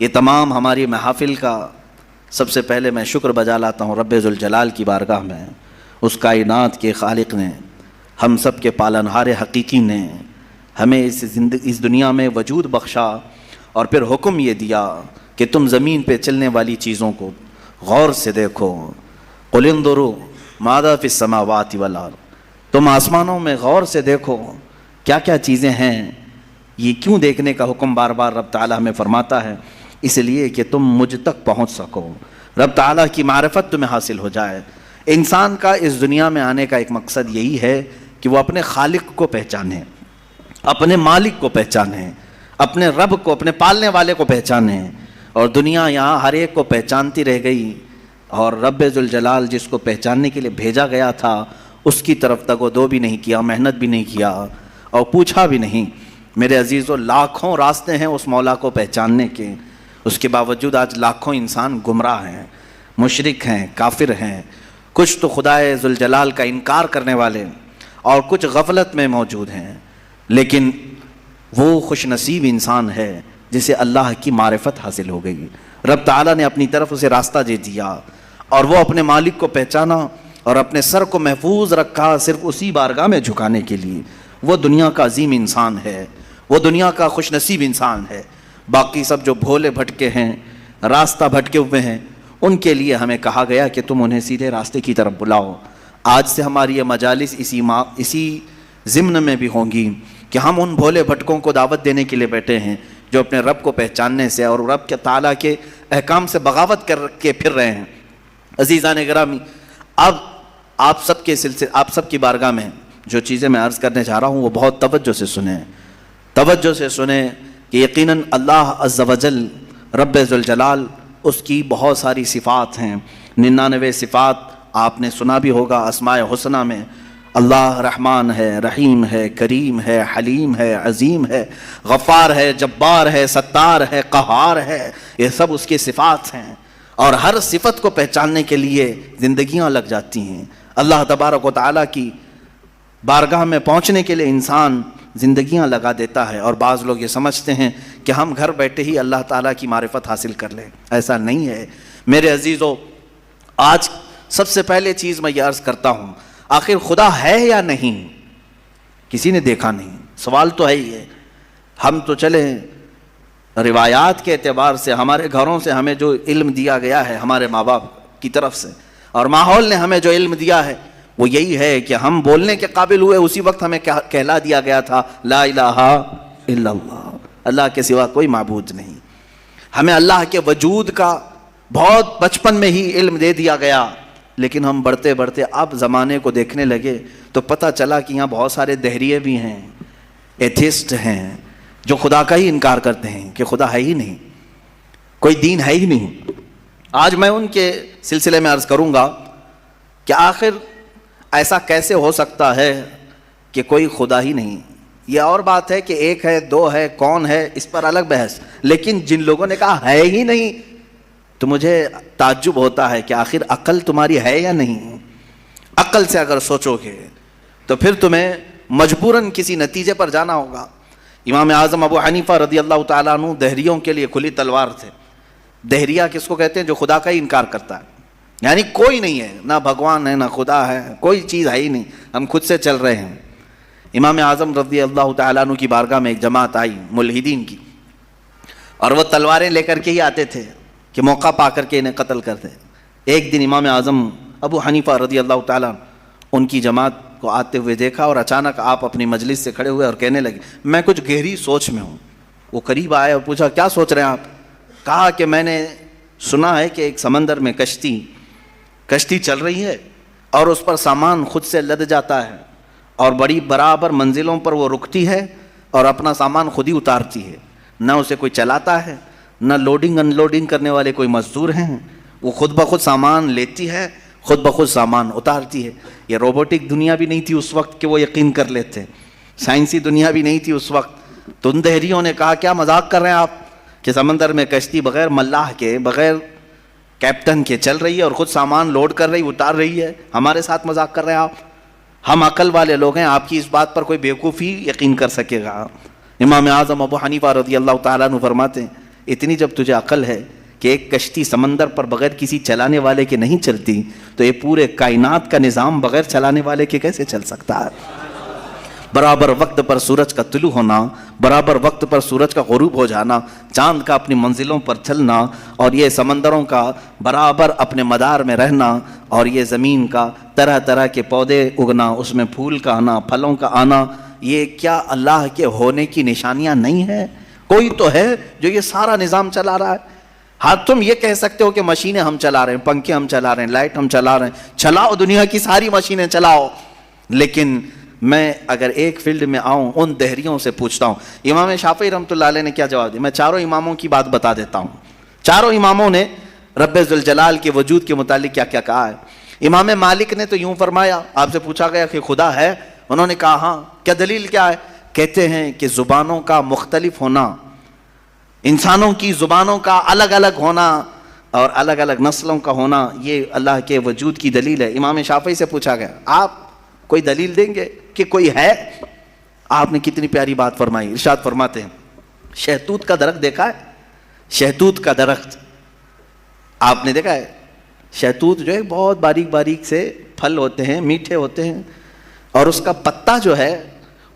یہ تمام ہماری محافل کا سب سے پہلے میں شکر بجا لاتا ہوں رب ذوالجلال کی بارگاہ میں، اس کائنات کے خالق نے، ہم سب کے پالنہار حقیقی نے ہمیں اس دنیا میں وجود بخشا، اور پھر حکم یہ دیا کہ تم زمین پہ چلنے والی چیزوں کو غور سے دیکھو۔ قل انظروا ماذا فی السماوات والارض، تم آسمانوں میں غور سے دیکھو کیا کیا چیزیں ہیں۔ یہ کیوں دیکھنے کا حکم بار بار رب تعالیٰ ہمیں فرماتا ہے؟ اس لیے کہ تم مجھ تک پہنچ سکو، رب تعالیٰ کی معرفت تمہیں حاصل ہو جائے۔ انسان کا اس دنیا میں آنے کا ایک مقصد یہی ہے کہ وہ اپنے خالق کو پہچانے، اپنے مالک کو پہچانے، اپنے رب کو، اپنے پالنے والے کو پہچانے۔ اور دنیا یہاں ہر ایک کو پہچانتی رہ گئی، اور رب ذوالجلال جس کو پہچاننے کے لیے بھیجا گیا تھا اس کی طرف تک وہ دو بھی نہیں کیا، محنت بھی نہیں کیا اور پوچھا بھی نہیں۔ میرے عزیزو، لاکھوں راستے ہیں اس مولا کو پہچاننے کے، اس کے باوجود آج لاکھوں انسان گمراہ ہیں، مشرک ہیں، کافر ہیں، کچھ تو خدائے ذوالجلال کا انکار کرنے والے اور کچھ غفلت میں موجود ہیں۔ لیکن وہ خوش نصیب انسان ہے جسے اللہ کی معرفت حاصل ہو گئی، رب تعالیٰ نے اپنی طرف اسے راستہ دے دیا اور وہ اپنے مالک کو پہچانا اور اپنے سر کو محفوظ رکھا صرف اسی بارگاہ میں جھکانے کے لیے۔ وہ دنیا کا عظیم انسان ہے، وہ دنیا کا خوش نصیب انسان ہے۔ باقی سب جو بھولے بھٹکے ہیں، راستہ بھٹکے ہوئے ہیں، ان کے لیے ہمیں کہا گیا کہ تم انہیں سیدھے راستے کی طرف بلاؤ۔ آج سے ہماری یہ مجالس اسی ضمن میں بھی ہوں گی کہ ہم ان بھولے بھٹکوں کو دعوت دینے کے لیے بیٹھے ہیں جو اپنے رب کو پہچاننے سے اور رب کے تعالیٰ کے احکام سے بغاوت کر کے پھر رہے ہیں۔ عزیزان گرامی، اب آپ سب کی بارگاہ میں جو چیزیں میں عرض کرنے چاہ رہا ہوں وہ بہت توجہ سے سنیں کہ یقیناً اللہ عز و جل رب ذوالجلال، اس کی بہت ساری صفات ہیں، 99 صفات آپ نے سنا بھی ہوگا۔ اسماء حسنہ میں اللہ رحمان ہے، رحیم ہے، کریم ہے، حلیم ہے، عظیم ہے، غفار ہے، جبار ہے، ستار ہے، قہار ہے، یہ سب اس کی صفات ہیں۔ اور ہر صفت کو پہچاننے کے لیے زندگیاں لگ جاتی ہیں۔ اللہ تبارک و تعالیٰ کی بارگاہ میں پہنچنے کے لیے انسان زندگیاں لگا دیتا ہے، اور بعض لوگ یہ سمجھتے ہیں کہ ہم گھر بیٹھے ہی اللہ تعالیٰ کی معرفت حاصل کر لیں۔ ایسا نہیں ہے میرے عزیزو۔ آج سب سے پہلے چیز میں یہ عرض کرتا ہوں، آخر خدا ہے یا نہیں؟ کسی نے دیکھا نہیں، سوال تو ہے ہی ہے۔ ہم تو چلے روایات کے اعتبار سے، ہمارے گھروں سے ہمیں جو علم دیا گیا ہے ہمارے ماں باپ کی طرف سے، اور ماحول نے ہمیں جو علم دیا ہے وہ یہی ہے کہ ہم بولنے کے قابل ہوئے اسی وقت ہمیں کہلا دیا گیا تھا لا الہ الا اللہ، اللہ کے سوا کوئی معبود نہیں۔ ہمیں اللہ کے وجود کا بہت بچپن میں ہی علم دے دیا گیا، لیکن ہم بڑھتے بڑھتے اب زمانے کو دیکھنے لگے تو پتہ چلا کہ یہاں بہت سارے دہریے بھی ہیں، ایتھسٹ ہیں، جو خدا کا ہی انکار کرتے ہیں کہ خدا ہے ہی نہیں، کوئی دین ہے ہی نہیں۔ آج میں ان کے سلسلے میں عرض کروں گا کہ آخر ایسا کیسے ہو سکتا ہے کہ کوئی خدا ہی نہیں؟ یہ اور بات ہے کہ ایک ہے، دو ہے، کون ہے، اس پر الگ بحث، لیکن جن لوگوں نے کہا ہے ہی نہیں تو مجھے تعجب ہوتا ہے کہ آخر عقل تمہاری ہے یا نہیں؟ عقل سے اگر سوچو گے تو پھر تمہیں مجبوراً کسی نتیجے پر جانا ہوگا۔ امام اعظم ابو حنیفہ رضی اللہ تعالیٰ عنہ دہریوں کے لیے کھلی تلوار تھے۔ دہریہ کس کو کہتے ہیں؟ جو خدا کا ہی انکار کرتا ہے، یعنی کوئی نہیں ہے، نہ بھگوان ہے، نہ خدا ہے، کوئی چیز ہے ہی نہیں، ہم خود سے چل رہے ہیں۔ امام اعظم رضی اللہ تعالیٰ عنہ کی بارگاہ میں ایک جماعت آئی ملحدین کی، اور وہ تلواریں لے کر کے ہی آتے تھے کہ موقع پا کر کے انہیں قتل کرتے۔ ایک دن امام اعظم ابو حنیفہ رضی اللہ تعالیٰ ان کی جماعت کو آتے ہوئے دیکھا، اور اچانک آپ اپنی مجلس سے کھڑے ہوئے اور کہنے لگے میں کچھ گہری سوچ میں ہوں۔ وہ قریب آئے اور پوچھا کیا سوچ رہے ہیں آپ؟ کہا کہ میں نے سنا ہے کہ ایک سمندر میں کشتی چل رہی ہے اور اس پر سامان خود سے لد جاتا ہے، اور بڑی برابر منزلوں پر وہ رکتی ہے اور اپنا سامان خود ہی اتارتی ہے، نہ اسے کوئی چلاتا ہے، نہ لوڈنگ ان لوڈنگ کرنے والے کوئی مزدور ہیں، وہ خود بخود سامان لیتی ہے، خود بخود سامان اتارتی ہے۔ یہ روبوٹک دنیا بھی نہیں تھی اس وقت کہ وہ یقین کر لیتے، سائنسی دنیا بھی نہیں تھی اس وقت۔ تو ان دہریوں نے کہا کیا مذاق کر رہے ہیں آپ کہ سمندر میں کشتی بغیر ملاح کے، بغیر کیپٹن کے چل رہی ہے اور خود سامان لوڈ کر رہی، اتار رہی ہے، ہمارے ساتھ مذاق کر رہے ہیں آپ؟ ہم عقل والے لوگ ہیں، آپ کی اس بات پر کوئی بیوقوفی یقین کر سکے گا؟ امام اعظم ابو حنیفہ رضی اللہ تعالیٰ عنہ فرماتے ہیں اتنی جب تجھے عقل ہے کہ ایک کشتی سمندر پر بغیر کسی چلانے والے کے نہیں چلتی، تو یہ پورے کائنات کا نظام بغیر چلانے والے کے کیسے چل سکتا ہے؟ برابر وقت پر سورج کا طلوع ہونا، برابر وقت پر سورج کا غروب ہو جانا، چاند کا اپنی منزلوں پر چلنا، اور یہ سمندروں کا برابر اپنے مدار میں رہنا، اور یہ زمین کا طرح طرح کے پودے اگنا، اس میں پھول کا آنا، پھلوں کا آنا، یہ کیا اللہ کے ہونے کی نشانیاں نہیں ہیں؟ کوئی تو ہے جو یہ سارا نظام چلا رہا ہے۔ ہاں تم یہ کہہ سکتے ہو کہ مشینیں ہم چلا رہے ہیں، پنکھے ہم چلا رہے ہیں، لائٹ ہم چلا رہے ہیں، چلاؤ دنیا کی ساری مشینیں چلاؤ، لیکن میں اگر ایک فیلڈ میں آؤں، ان دہریوں سے پوچھتا ہوں، امام شافعی رحمۃ اللہ علیہ نے کیا جواب دیا؟ میں چاروں اماموں کی بات بتا دیتا ہوں۔ چاروں اماموں نے رب ذوالجلال کے وجود کے متعلق کیا کیا کہا ہے۔ امام مالک نے تو یوں فرمایا، آپ سے پوچھا گیا کہ خدا ہے، انہوں نے کہا ہاں، کیا دلیل کیا ہے؟ کہتے ہیں کہ زبانوں کا مختلف ہونا، انسانوں کی زبانوں کا الگ الگ ہونا اور الگ الگ نسلوں کا ہونا، یہ اللہ کے وجود کی دلیل ہے۔ امام شافعی سے پوچھا گیا آپ کوئی دلیل دیں گے کہ کوئی ہے؟ آپ نے کتنی پیاری بات فرمائی، ارشاد فرماتے ہیں شہتوت کا درخت دیکھا ہے؟ شہتوت کا درخت آپ نے دیکھا ہے؟ شہتوت جو ہے بہت باریک باریک سے پھل ہوتے ہیں، میٹھے ہوتے ہیں، اور اس کا پتا جو ہے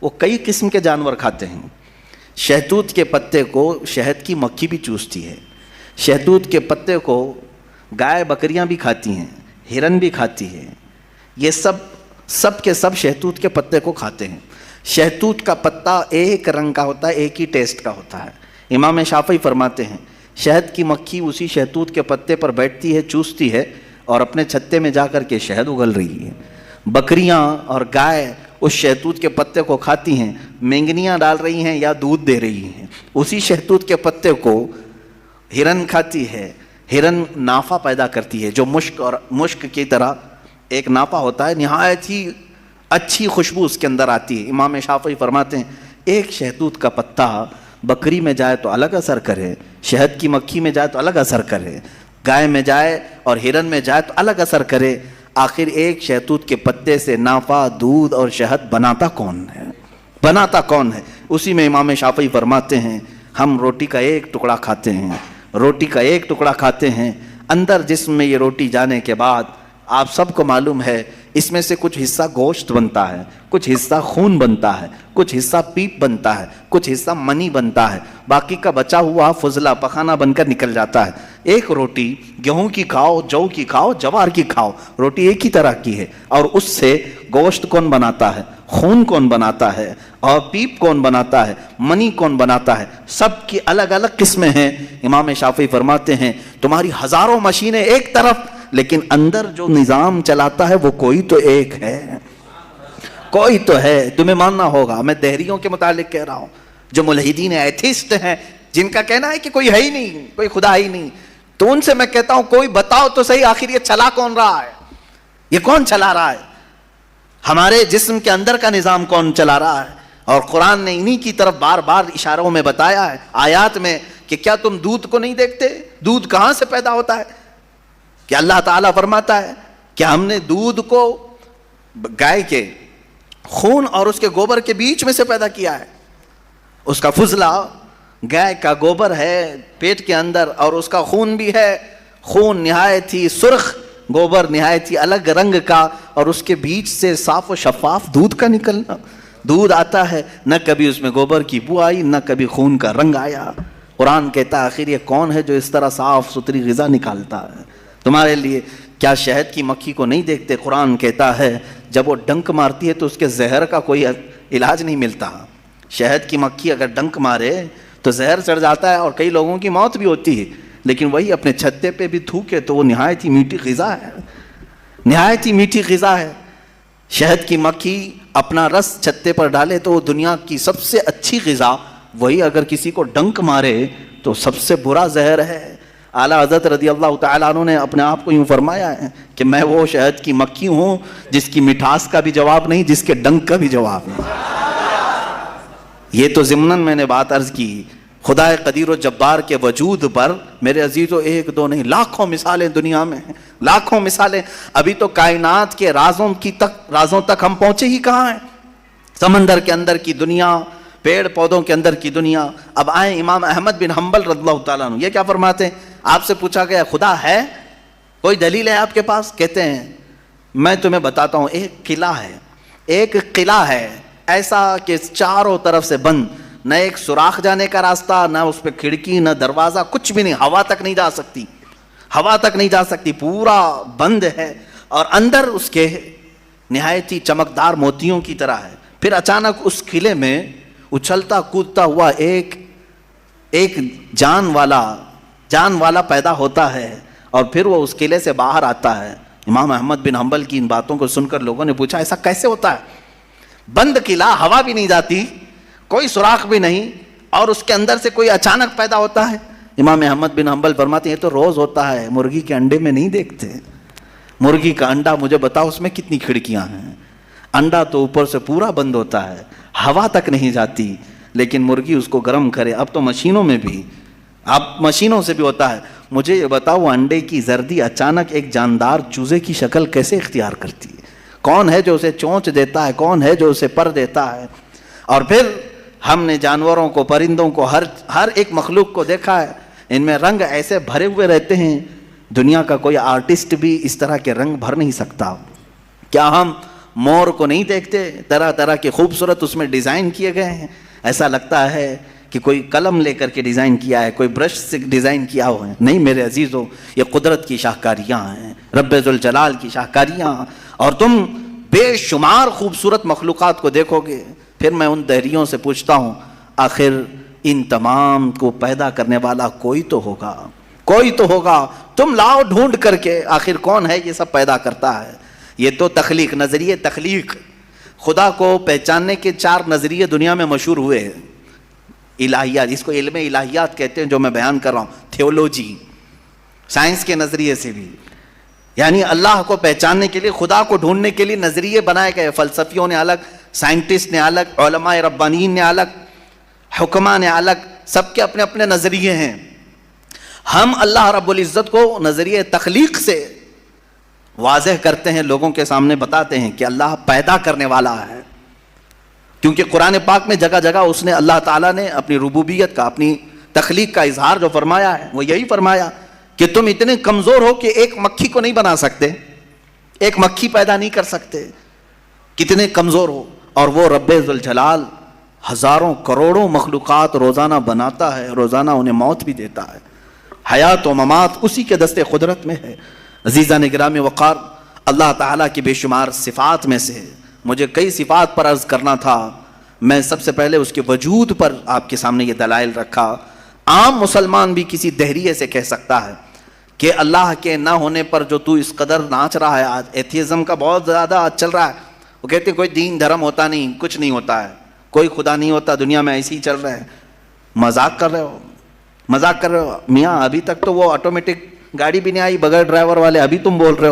وہ کئی قسم کے جانور کھاتے ہیں۔ شہتوت کے پتے کو شہد کی مکھی بھی چوستی ہے، شہتوت کے پتے کو گائے بکریاں بھی کھاتی ہیں، ہرن بھی کھاتی ہے، یہ سب کے سب شہتوت کے پتے کو کھاتے ہیں۔ شہتوت کا پتا ایک رنگ کا ہوتا ہے، ایک ہی ٹیسٹ کا ہوتا ہے۔ امام شافعی فرماتے ہیں شہد کی مکھی اسی شہتوت کے پتے پر بیٹھتی ہے، چوستی ہے، اور اپنے چھتے میں جا کر کے شہد اگل رہی ہے۔ بکریاں اور گائے اس شہتوت کے پتے کو کھاتی ہیں، مینگنیاں ڈال رہی ہیں یا دودھ دے رہی ہیں۔ اسی شہتوت کے پتے کو ہرن کھاتی ہے، ہرن نافع پیدا کرتی ہے، جو مشک کی طرح ایک ناپا ہوتا ہے، نہایت ہی اچھی خوشبو اس کے اندر آتی ہے۔ امام شافعی فرماتے ہیں ایک شہتوت کا پتا بکری میں جائے تو الگ اثر کرے، شہد کی مکھی میں جائے تو الگ اثر کرے، گائے میں جائے اور ہرن میں جائے تو الگ اثر کرے، آخر ایک شہتوت کے پتے سے نافع، دودھ اور شہد بناتا کون ہے؟ بناتا کون ہے؟ اسی میں امام شافعی فرماتے ہیں ہم روٹی کا ایک ٹکڑا کھاتے ہیں، روٹی کا ایک ٹکڑا کھاتے ہیں، اندر جسم میں یہ روٹی جانے کے بعد آپ سب کو معلوم ہے اس میں سے کچھ حصہ گوشت بنتا ہے، کچھ حصہ خون بنتا ہے، کچھ حصہ پیپ بنتا ہے، کچھ حصہ منی بنتا ہے، باقی کا بچا ہوا فضلہ پخانہ بن کر نکل جاتا ہے۔ ایک روٹی گیہوں کی کھاؤ، جو کی کھاؤ، جوار کی کھاؤ، روٹی ایک ہی طرح کی ہے، اور اس سے گوشت کون بناتا ہے، خون کون بناتا ہے، اور پیپ کون بناتا ہے، منی کون بناتا ہے، سب کی الگ الگ قسمیں ہیں۔ امام شافعی فرماتے ہیں تمہاری ہزاروں مشینیں ایک طرف، لیکن اندر جو نظام چلاتا ہے وہ کوئی تو ایک ہے، کوئی تو ہے، تمہیں ماننا ہوگا۔ میں دہریوں کے متعلق کہہ رہا ہوں، جو ملحدین ایتھیسٹ ہیں، جن کا کہنا ہے کہ کوئی ہے ہی نہیں، کوئی خدا ہی نہیں، تو ان سے میں کہتا ہوں کوئی بتاؤ تو صحیح آخر یہ چلا کون رہا ہے؟ یہ کون چلا رہا ہے؟ ہمارے جسم کے اندر کا نظام کون چلا رہا ہے؟ اور قرآن نے انہی کی طرف بار بار اشاروں میں بتایا ہے، آیات میں، کہ کیا تم دودھ کو نہیں دیکھتے؟ دودھ کہاں سے پیدا ہوتا ہے؟ کہ اللہ تعالیٰ فرماتا ہے کہ ہم نے دودھ کو گائے کے خون اور اس کے گوبر کے بیچ میں سے پیدا کیا ہے۔ اس کا فضلہ گائے کا گوبر ہے پیٹ کے اندر، اور اس کا خون بھی ہے، خون نہایت ہی سرخ، گوبر نہایت ہی الگ رنگ کا، اور اس کے بیچ سے صاف و شفاف دودھ کا نکلنا، دودھ آتا ہے، نہ کبھی اس میں گوبر کی بو آئی، نہ کبھی خون کا رنگ آیا۔ قرآن کہتا ہے آخر یہ کون ہے جو اس طرح صاف ستھری غذا نکالتا ہے تمہارے لیے؟ کیا شہد کی مکھی کو نہیں دیکھتے؟ قرآن کہتا ہے جب وہ ڈنک مارتی ہے تو اس کے زہر کا کوئی علاج نہیں ملتا۔ شہد کی مکھی اگر ڈنک مارے تو زہر چڑھ جاتا ہے اور کئی لوگوں کی موت بھی ہوتی ہے، لیکن وہی اپنے چھتے پہ بھی تھوکے تو وہ نہایت ہی میٹھی غذا ہے، نہایت ہی میٹھی غذا ہے۔ شہد کی مکھی اپنا رس چھتے پر ڈالے تو وہ دنیا کی سب سے اچھی غذا، وہی اگر کسی کو ڈنک مارے تو سب سے برا زہر ہے۔ اعلیٰ حضرت رضی اللہ تعالیٰ عنہ نے اپنے آپ کو یوں فرمایا ہے کہ میں وہ شہد کی مکھی ہوں جس کی مٹھاس کا بھی جواب نہیں، جس کے ڈنک کا بھی جواب نہیں۔ یہ تو ضمناً میں نے بات عرض کی، خدا قدیر و جبار کے وجود پر میرے عزیزو ایک دو نہیں، لاکھوں مثالیں دنیا میں ہیں، لاکھوں مثالیں۔ ابھی تو کائنات کے رازوں تک ہم پہنچے ہی کہاں ہیں؟ سمندر کے اندر کی دنیا، پیڑ پودوں کے اندر کی دنیا. اب آئیں امام احمد بن حنبل رضی اللہ تعالیٰ عنہ, یہ کیا فرماتے ہیں؟ آپ سے پوچھا گیا خدا ہے, کوئی دلیل ہے آپ کے پاس؟ کہتے ہیں میں تمہیں بتاتا ہوں, ایک قلعہ ہے ایسا کہ چاروں طرف سے بند, نہ ایک سوراخ جانے کا راستہ, نہ اس پہ کھڑکی, نہ دروازہ, کچھ بھی نہیں, ہوا تک نہیں جا سکتی, پورا بند ہے, اور اندر اس کے نہایت ہی چمکدار موتیوں کی طرح ہے. پھر اچانک اس قلعے میں اچھلتا کودتا ہوا ایک جان والا پیدا ہوتا ہے, اور پھر وہ اس قلعے سے باہر آتا ہے. امام احمد بن حنبل کی ان باتوں کو سن کر لوگوں نے پوچھا ایسا کیسے ہوتا ہے؟ بند قلعہ, ہوا بھی نہیں جاتی, کوئی سوراخ بھی نہیں, اور اس کے اندر سے کوئی اچانک پیدا ہوتا ہے. امام احمد بن حنبل فرماتے ہیں یہ تو روز ہوتا ہے, مرغی کے انڈے میں نہیں دیکھتے. مرغی کا انڈا مجھے بتاؤ اس میں کتنی کھڑکیاں ہیں, انڈا تو اوپر سے پورا بند ہوتا ہے, ہوا تک نہیں جاتی, لیکن مرغی اس کو گرم کرے. اب تو مشینوں سے بھی ہوتا ہے. مجھے یہ بتاؤ وہ انڈے کی زردی اچانک ایک جاندار چوزے کی شکل کیسے اختیار کرتی ہے؟ کون ہے جو اسے چونچ دیتا ہے؟ کون ہے جو اسے پر دیتا ہے؟ اور پھر ہم نے جانوروں کو, پرندوں کو, ہر ایک مخلوق کو دیکھا ہے, ان میں رنگ ایسے بھرے ہوئے رہتے ہیں, دنیا کا کوئی آرٹسٹ بھی اس طرح کے رنگ بھر نہیں سکتا. کیا ہم مور کو نہیں دیکھتے؟ طرح طرح کے خوبصورت اس میں ڈیزائن کیے گئے ہیں, ایسا لگتا ہے کہ کوئی قلم لے کر کے ڈیزائن کیا ہے, کوئی برش سے ڈیزائن کیا ہوا ہے. نہیں میرے عزیزو, یہ قدرت کی شاہکاریاں ہیں, رب ذوالجلال کی شاہکاریاں. اور تم بے شمار خوبصورت مخلوقات کو دیکھو گے. پھر میں ان دہریوں سے پوچھتا ہوں آخر ان تمام کو پیدا کرنے والا کوئی تو ہوگا. تم لاؤ ڈھونڈ کر کے, آخر کون ہے یہ سب پیدا کرتا ہے؟ یہ تو تخلیق, نظریے تخلیق, خدا کو پہچاننے کے 4 نظریے دنیا میں مشہور ہوئے ہیں. الہیات, اس کو علم الہیات کہتے ہیں جو میں بیان کر رہا ہوں, تھیولوجی, سائنس کے نظریے سے بھی, یعنی اللہ کو پہچاننے کے لیے, خدا کو ڈھونڈنے کے لیے نظریے بنائے گئے. فلسفیوں نے الگ, سائنٹسٹ نے الگ, علماء ربانیین نے الگ, حکماء نے الگ, سب کے اپنے اپنے نظریے ہیں. ہم اللہ رب العزت کو نظریے تخلیق سے واضح کرتے ہیں, لوگوں کے سامنے بتاتے ہیں کہ اللہ پیدا کرنے والا ہے. کیونکہ قرآن پاک میں جگہ جگہ اس نے, اللہ تعالیٰ نے اپنی ربوبیت کا, اپنی تخلیق کا اظہار جو فرمایا ہے وہ یہی فرمایا کہ تم اتنے کمزور ہو کہ ایک مکھی کو نہیں بنا سکتے, ایک مکھی پیدا نہیں کر سکتے, کتنے کمزور ہو. اور وہ رب ذوالجلال ہزاروں کروڑوں مخلوقات روزانہ بناتا ہے, روزانہ انہیں موت بھی دیتا ہے. حیات و ممات اسی کے دست قدرت میں ہے. عزیزان گرامی وقار, اللہ تعالیٰ کی بے شمار صفات میں سے مجھے کئی صفات پر عرض کرنا تھا. میں سب سے پہلے اس کے وجود پر آپ کے سامنے یہ دلائل رکھا. عام مسلمان بھی کسی دہریے سے کہہ سکتا ہے کہ اللہ کے نہ ہونے پر جو تو اس قدر ناچ رہا ہے, آج ایتھیزم کا بہت زیادہ آج چل رہا ہے. وہ کہتے ہیں کوئی دین دھرم ہوتا نہیں, کچھ نہیں ہوتا ہے, کوئی خدا نہیں ہوتا, دنیا میں ایسے ہی چل رہے ہیں. مذاق کر رہے ہو میاں. ابھی تک تو وہ آٹومیٹک گاڑی بھی نہیں آئی بغیر ڈرائیور والے, ابھی تم بول رہے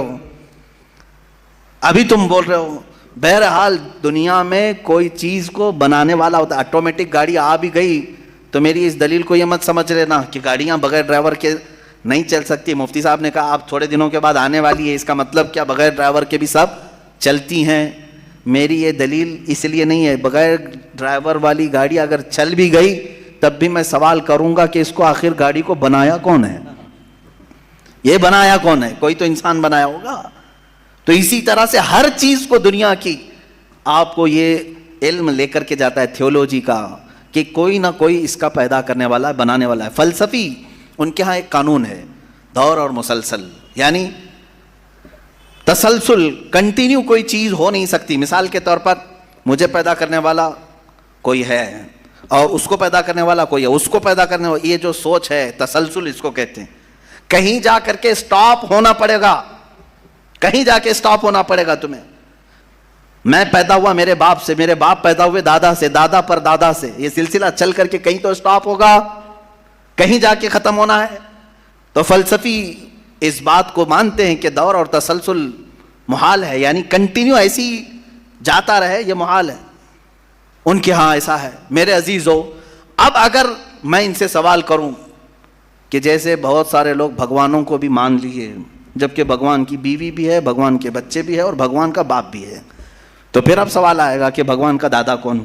ہو. بہرحال دنیا میں کوئی چیز کو بنانے والا ہوتا ہے. آٹومیٹک گاڑی آ بھی گئی تو میری اس دلیل کو یہ مت سمجھ لینا کہ گاڑیاں بغیر ڈرائیور کے نہیں چل سکتی. مفتی صاحب نے کہا آپ تھوڑے دنوں کے بعد آنے والی ہے, اس کا مطلب کیا بغیر ڈرائیور کے بھی سب چلتی ہیں؟ میری یہ دلیل اس لیے نہیں ہے. بغیر ڈرائیور والی گاڑی اگر چل بھی گئی تب بھی میں سوال کروں گا کہ اس کو آخر گاڑی کو بنایا کون ہے؟ یہ بنایا کون ہے؟ کوئی تو انسان بنایا ہوگا. تو اسی طرح سے ہر چیز کو دنیا کی آپ کو یہ علم لے کر کے جاتا ہے تھیولوجی کا کہ کوئی نہ کوئی اس کا پیدا کرنے والا ہے, بنانے والا ہے. فلسفی ان کے ہاں ایک قانون ہے, دور اور مسلسل, یعنی تسلسل, کنٹینیو کوئی چیز ہو نہیں سکتی. مثال کے طور پر مجھے پیدا کرنے والا کوئی ہے اور اس کو پیدا کرنے والا کوئی ہے, اس کو پیدا کرنے والا, یہ جو سوچ ہے تسلسل اس کو کہتے ہیں. کہیں جا کر کے سٹاپ ہونا پڑے گا, کہیں جا کے سٹاپ ہونا پڑے گا تمہیں. میں پیدا ہوا میرے باپ سے, میرے باپ پیدا ہوئے دادا سے, دادا پر دادا سے, یہ سلسلہ چل کر کے کہیں تو سٹاپ ہوگا, کہیں جا کے ختم ہونا ہے. تو فلسفی اس بات کو مانتے ہیں کہ دور اور تسلسل محال ہے, یعنی کنٹینیو ایسی جاتا رہے یہ محال ہے. ان کے ہاں ایسا ہے. میرے عزیزو, اب اگر میں ان سے سوال کروں کہ جیسے بہت سارے لوگ بھگوانوں کو بھی مان لیے, جبکہ بھگوان کی بیوی بھی ہے, بھگوان کے بچے بھی ہے اور بھگوان کا باپ بھی ہے, تو پھر اب سوال آئے گا کہ بھگوان کا دادا کون؟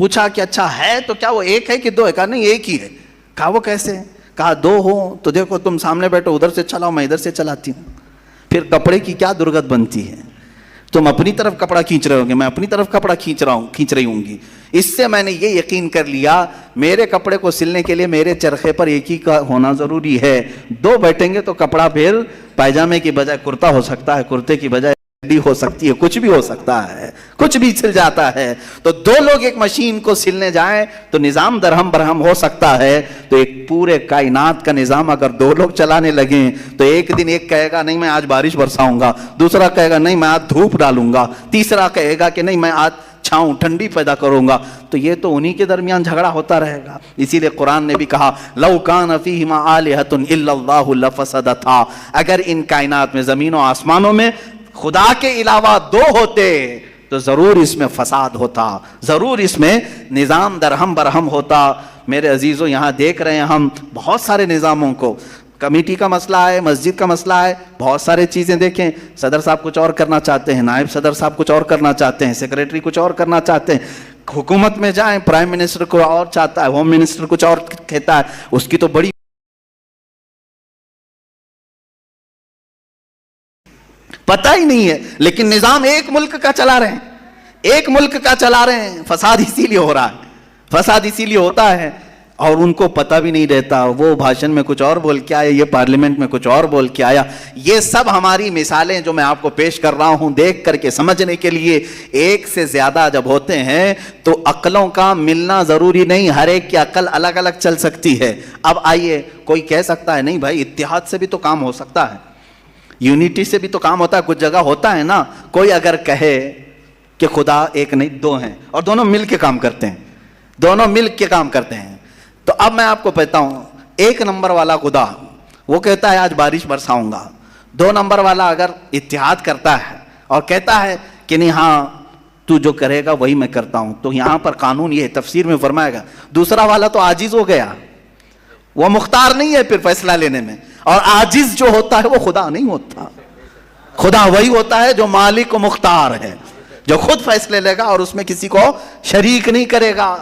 پوچھا کہ اچھا ہے تو کیا وہ ایک ہے کہ دو ہے؟ کہا نہیں ایک ہی ہے. کہا وہ کیسے؟ کہا دو ہو تو دیکھو تم سامنے بیٹھو ادھر سے چلاؤ میں ادھر سے چلاتی ہوں. پھر کپڑے کی کیا درگت بنتی ہے؟ تم اپنی طرف کپڑا کھینچ رہے ہو گے، میں اپنی طرف کپڑا کھینچ رہی ہوں گی. اس سے میں نے یہ یقین کر لیا میرے کپڑے کو سلنے کے لیے میرے چرخے پر ایک ہی کا ہونا ضروری ہے. دو بیٹھیں گے تو کپڑا پھر پائجامے کی بجائے کرتا ہو سکتا ہے، کرتے کی بجائے ہو سکتی ہے، کچھ بھی ہو سکتا ہے، کچھ بھی سل جاتا ہے. تو دو لوگ ایک مشین کو سلنے جائیں تو نظام درہم برہم ہو سکتا ہے. تو ایک پورے کائنات کا نظام اگر دو لوگ چلانے لگیں تو ایک دن ایک کہے گا نہیں میں آج بارش برساؤں گا، دوسرا کہے گا نہیں میں آج دھوپ ڈالوں گا، تیسرا کہے گا کہ نہیں میں آج چھاؤں ٹھنڈی پیدا کروں گا. تو یہ تو انہی کے درمیان جھگڑا ہوتا رہے گا. اسی لیے قرآن نے بھی کہا لو کان فیہما آلہۃ الا اللہ لفسدتا، اگر ان کائنات میں زمین و آسمانوں میں خدا کے علاوہ دو ہوتے تو ضرور اس میں فساد ہوتا، ضرور اس میں نظام درہم برہم ہوتا. میرے عزیزوں یہاں دیکھ رہے ہیں ہم بہت سارے نظاموں کو، کمیٹی کا مسئلہ ہے، مسجد کا مسئلہ ہے، بہت سارے چیزیں دیکھیں. صدر صاحب کچھ اور کرنا چاہتے ہیں، نائب صدر صاحب کچھ اور کرنا چاہتے ہیں، سیکریٹری کچھ اور کرنا چاہتے ہیں. حکومت میں جائیں پرائم منسٹر کو اور چاہتا ہے، ہوم منسٹر کچھ اور کہتا ہے، اس کی تو بڑی پتہ ہی نہیں ہے. لیکن نظام ایک ملک کا چلا رہے ہیں، ایک ملک کا چلا رہے ہیں. فساد اسی لیے ہو رہا ہے، فساد اسی لیے ہوتا ہے اور ان کو پتہ بھی نہیں رہتا. وہ بھاشن میں کچھ اور بول کے آیا، یہ پارلیمنٹ میں کچھ اور بول کے آیا. یہ سب ہماری مثالیں جو میں آپ کو پیش کر رہا ہوں دیکھ کر کے سمجھنے کے لیے. ایک سے زیادہ جب ہوتے ہیں تو عقلوں کا ملنا ضروری نہیں، ہر ایک کی عقل الگ الگ چل سکتی ہے. اب آئیے کوئی کہہ سکتا ہے نہیں بھائی اتحاد سے بھی تو کام ہو سکتا ہے، یونٹی سے بھی تو کام ہوتا ہے، کچھ جگہ ہوتا ہے نا. کوئی اگر کہے کہ خدا ایک نہیں دو ہیں اور دونوں مل کے کام کرتے ہیں، دونوں مل کے کام کرتے ہیں، تو اب میں آپ کو کہتا ہوں ایک نمبر والا خدا وہ کہتا ہے آج بارش برساؤں گا. 2 نمبر والا اگر اتحاد کرتا ہے اور کہتا ہے کہ نہیں ہاں تو جو کرے گا وہی میں کرتا ہوں، تو یہاں پر قانون یہ تفسیر میں فرمائے گا دوسرا والا تو عاجز ہو گیا، وہ مختار نہیں ہے پھر فیصلہ لینے میں. اور عاجز جو ہوتا ہے وہ خدا نہیں ہوتا، خدا وہی ہوتا ہے جو مالک و مختار ہے، جو خود فیصلے لے گا اور اس میں کسی کو شریک نہیں کرے گا.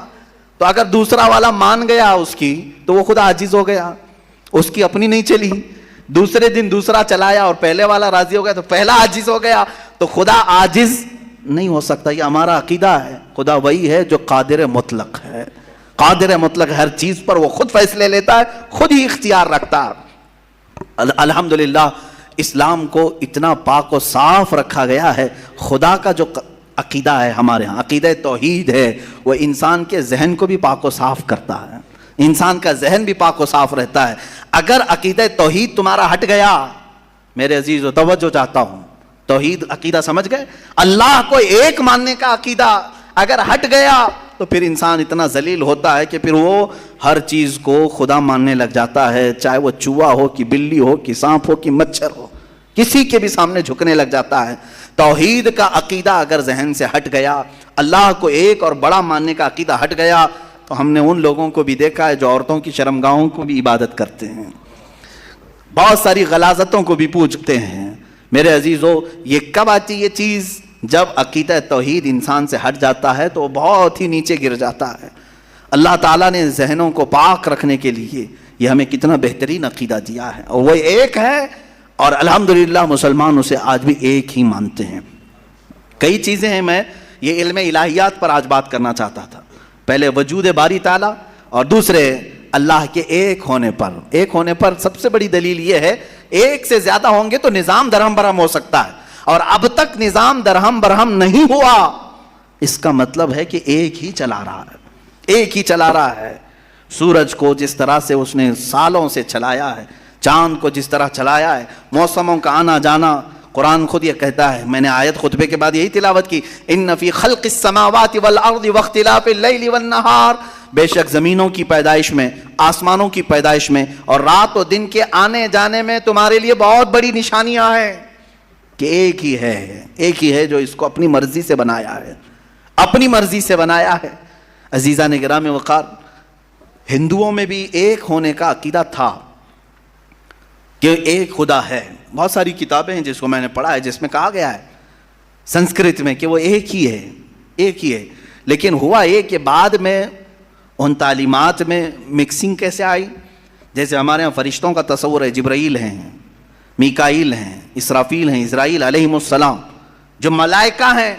تو اگر دوسرا والا مان گیا اس کی تو وہ خدا عاجز ہو گیا، اس کی اپنی نہیں چلی. دوسرے دن دوسرا چلایا اور پہلے والا راضی ہو گیا تو پہلا عاجز ہو گیا. تو خدا عاجز نہیں ہو سکتا، یہ ہمارا عقیدہ ہے. خدا وہی ہے جو قادر مطلق ہے، قادر مطلق ہر چیز پر وہ خود فیصلے لیتا ہے، خود ہی اختیار رکھتا ہے. الحمدللہ اسلام کو اتنا پاک و صاف رکھا گیا ہے. خدا کا جو عقیدہ ہے ہمارے ہاں عقیدہ توحید ہے، وہ انسان کے ذہن کو بھی پاک و صاف کرتا ہے، انسان کا ذہن بھی پاک و صاف رہتا ہے. اگر عقیدہ توحید تمہارا ہٹ گیا، میرے عزیزو توجہ چاہتا ہوں، توحید عقیدہ سمجھ گئے، اللہ کو ایک ماننے کا عقیدہ اگر ہٹ گیا تو پھر انسان اتنا ذلیل ہوتا ہے کہ پھر وہ ہر چیز کو خدا ماننے لگ جاتا ہے، چاہے وہ چوہا ہو کہ بلی ہو کہ سانپ ہو کہ مچھر ہو، کسی کے بھی سامنے جھکنے لگ جاتا ہے. توحید کا عقیدہ اگر ذہن سے ہٹ گیا، اللہ کو ایک اور بڑا ماننے کا عقیدہ ہٹ گیا، تو ہم نے ان لوگوں کو بھی دیکھا ہے جو عورتوں کی شرمگاہوں کو بھی عبادت کرتے ہیں، بہت ساری غلاظتوں کو بھی پوجتے ہیں. میرے عزیزو یہ کب آتی یہ چیز؟ جب عقیدہ توحید انسان سے ہٹ جاتا ہے تو وہ بہت ہی نیچے گر جاتا ہے. اللہ تعالیٰ نے ذہنوں کو پاک رکھنے کے لیے یہ ہمیں کتنا بہترین عقیدہ دیا ہے، اور وہ ایک ہے، اور الحمدللہ مسلمان اسے آج بھی ایک ہی مانتے ہیں. کئی چیزیں ہیں، میں یہ علم الہیات پر آج بات کرنا چاہتا تھا. پہلے وجود باری تعالیٰ اور دوسرے اللہ کے ایک ہونے پر. ایک ہونے پر سب سے بڑی دلیل یہ ہے ایک سے زیادہ ہوں گے تو نظام درہم برہم ہو سکتا ہے، اور اب تک نظام درہم برہم نہیں ہوا. اس کا مطلب ہے کہ ایک ہی چلا رہا ہے، ایک ہی چلا رہا ہے. سورج کو جس طرح سے اس نے سالوں سے چلایا ہے، چاند کو جس طرح چلایا ہے، موسموں کا آنا جانا. قرآن خود یہ کہتا ہے، میں نے آیت خطبے کے بعد یہی تلاوت کی، ان فی خلق السماوات والارض واختلاف اللیل والنہار، بے شک زمینوں کی پیدائش میں، آسمانوں کی پیدائش میں اور رات و دن کے آنے جانے میں تمہارے لیے بہت بڑی نشانیاں ہیں کہ ایک ہی ہے، ایک ہی ہے جو اس کو اپنی مرضی سے بنایا ہے، اپنی مرضی سے بنایا ہے. عزیزان گرام وقار، ہندوؤں میں بھی ایک ہونے کا عقیدہ تھا کہ ایک خدا ہے. بہت ساری کتابیں ہیں جس کو میں نے پڑھا ہے جس میں کہا گیا ہے سنسکرت میں کہ وہ ایک ہی ہے، ایک ہی ہے. لیکن ہوا یہ کہ بعد میں ان تعلیمات میں مکسنگ کیسے آئی؟ جیسے ہمارے ہاں فرشتوں کا تصور ہے، جبرائیل ہیں، میکائیل ہیں، اسرافیل ہیں، اسرائیل علیہم السلام، جو ملائکہ ہیں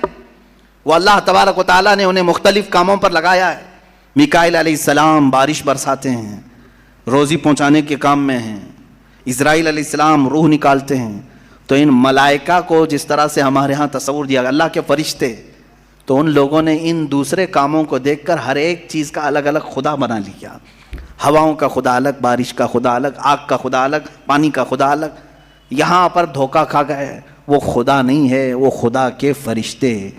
وہ اللہ تبارک و تعالیٰ نے انہیں مختلف کاموں پر لگایا ہے۔ میکائیل علیہ السلام بارش برساتے ہیں، روزی پہنچانے کے کام میں ہیں، اسرائیل علیہ السلام روح نکالتے ہیں۔ تو ان ملائکہ کو جس طرح سے ہمارے ہاں تصور دیا گیا، اللہ کے فرشتے، تو ان لوگوں نے ان دوسرے کاموں کو دیکھ کر ہر ایک چیز کا الگ الگ خدا بنا لیا۔ ہواؤں کا خدا الگ، بارش کا خدا الگ، آگ کا خدا الگ، پانی کا خدا الگ۔ یہاں پر دھوکہ کھا گئے، وہ خدا نہیں ہے، وہ خدا کے فرشتے،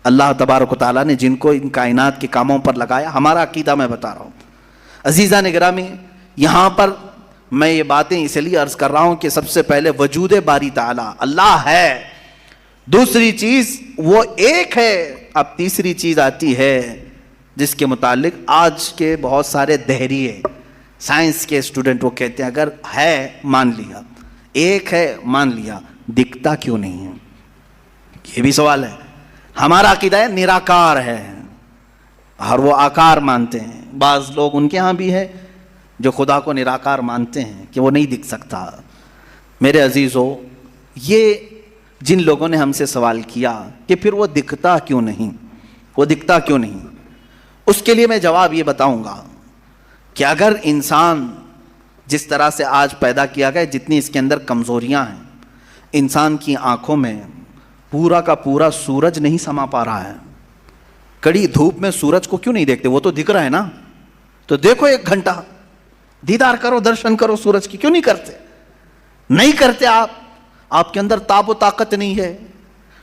اللہ تبارک و تعالیٰ نے جن کو ان کائنات کے کاموں پر لگایا۔ ہمارا عقیدہ میں بتا رہا ہوں عزیزان گرامی، یہاں پر میں یہ باتیں اس لیے عرض کر رہا ہوں کہ سب سے پہلے وجود باری تعالیٰ اللہ ہے، دوسری چیز وہ ایک ہے۔ اب تیسری چیز آتی ہے جس کے متعلق آج کے بہت سارے دہریے سائنس کے اسٹوڈنٹ وہ کہتے ہیں اگر ہے مان لیا، ایک ہے مان لیا، دکھتا کیوں نہیں ہے؟ یہ بھی سوال ہے۔ ہمارا عقیدہ ہے نراکار ہے، اور وہ آکار مانتے ہیں۔ بعض لوگ ان کے ہاں بھی ہے جو خدا کو نراکار مانتے ہیں کہ وہ نہیں دکھ سکتا۔ میرے عزیزو، یہ جن لوگوں نے ہم سے سوال کیا کہ پھر وہ دکھتا کیوں نہیں، وہ دکھتا کیوں نہیں، اس کے لیے میں جواب یہ بتاؤں گا کہ اگر انسان جس طرح سے آج پیدا کیا گیا، جتنی اس کے اندر کمزوریاں ہیں، انسان کی آنکھوں میں پورا کا پورا سورج نہیں سما پا رہا ہے۔ کڑی دھوپ میں سورج کو کیوں نہیں دیکھتے؟ وہ تو دکھ رہا ہے نا، تو دیکھو 1 گھنٹہ دیدار کرو، درشن کرو سورج کی، کیوں نہیں کرتے؟ نہیں کرتے آپ کے اندر تاب و طاقت نہیں ہے۔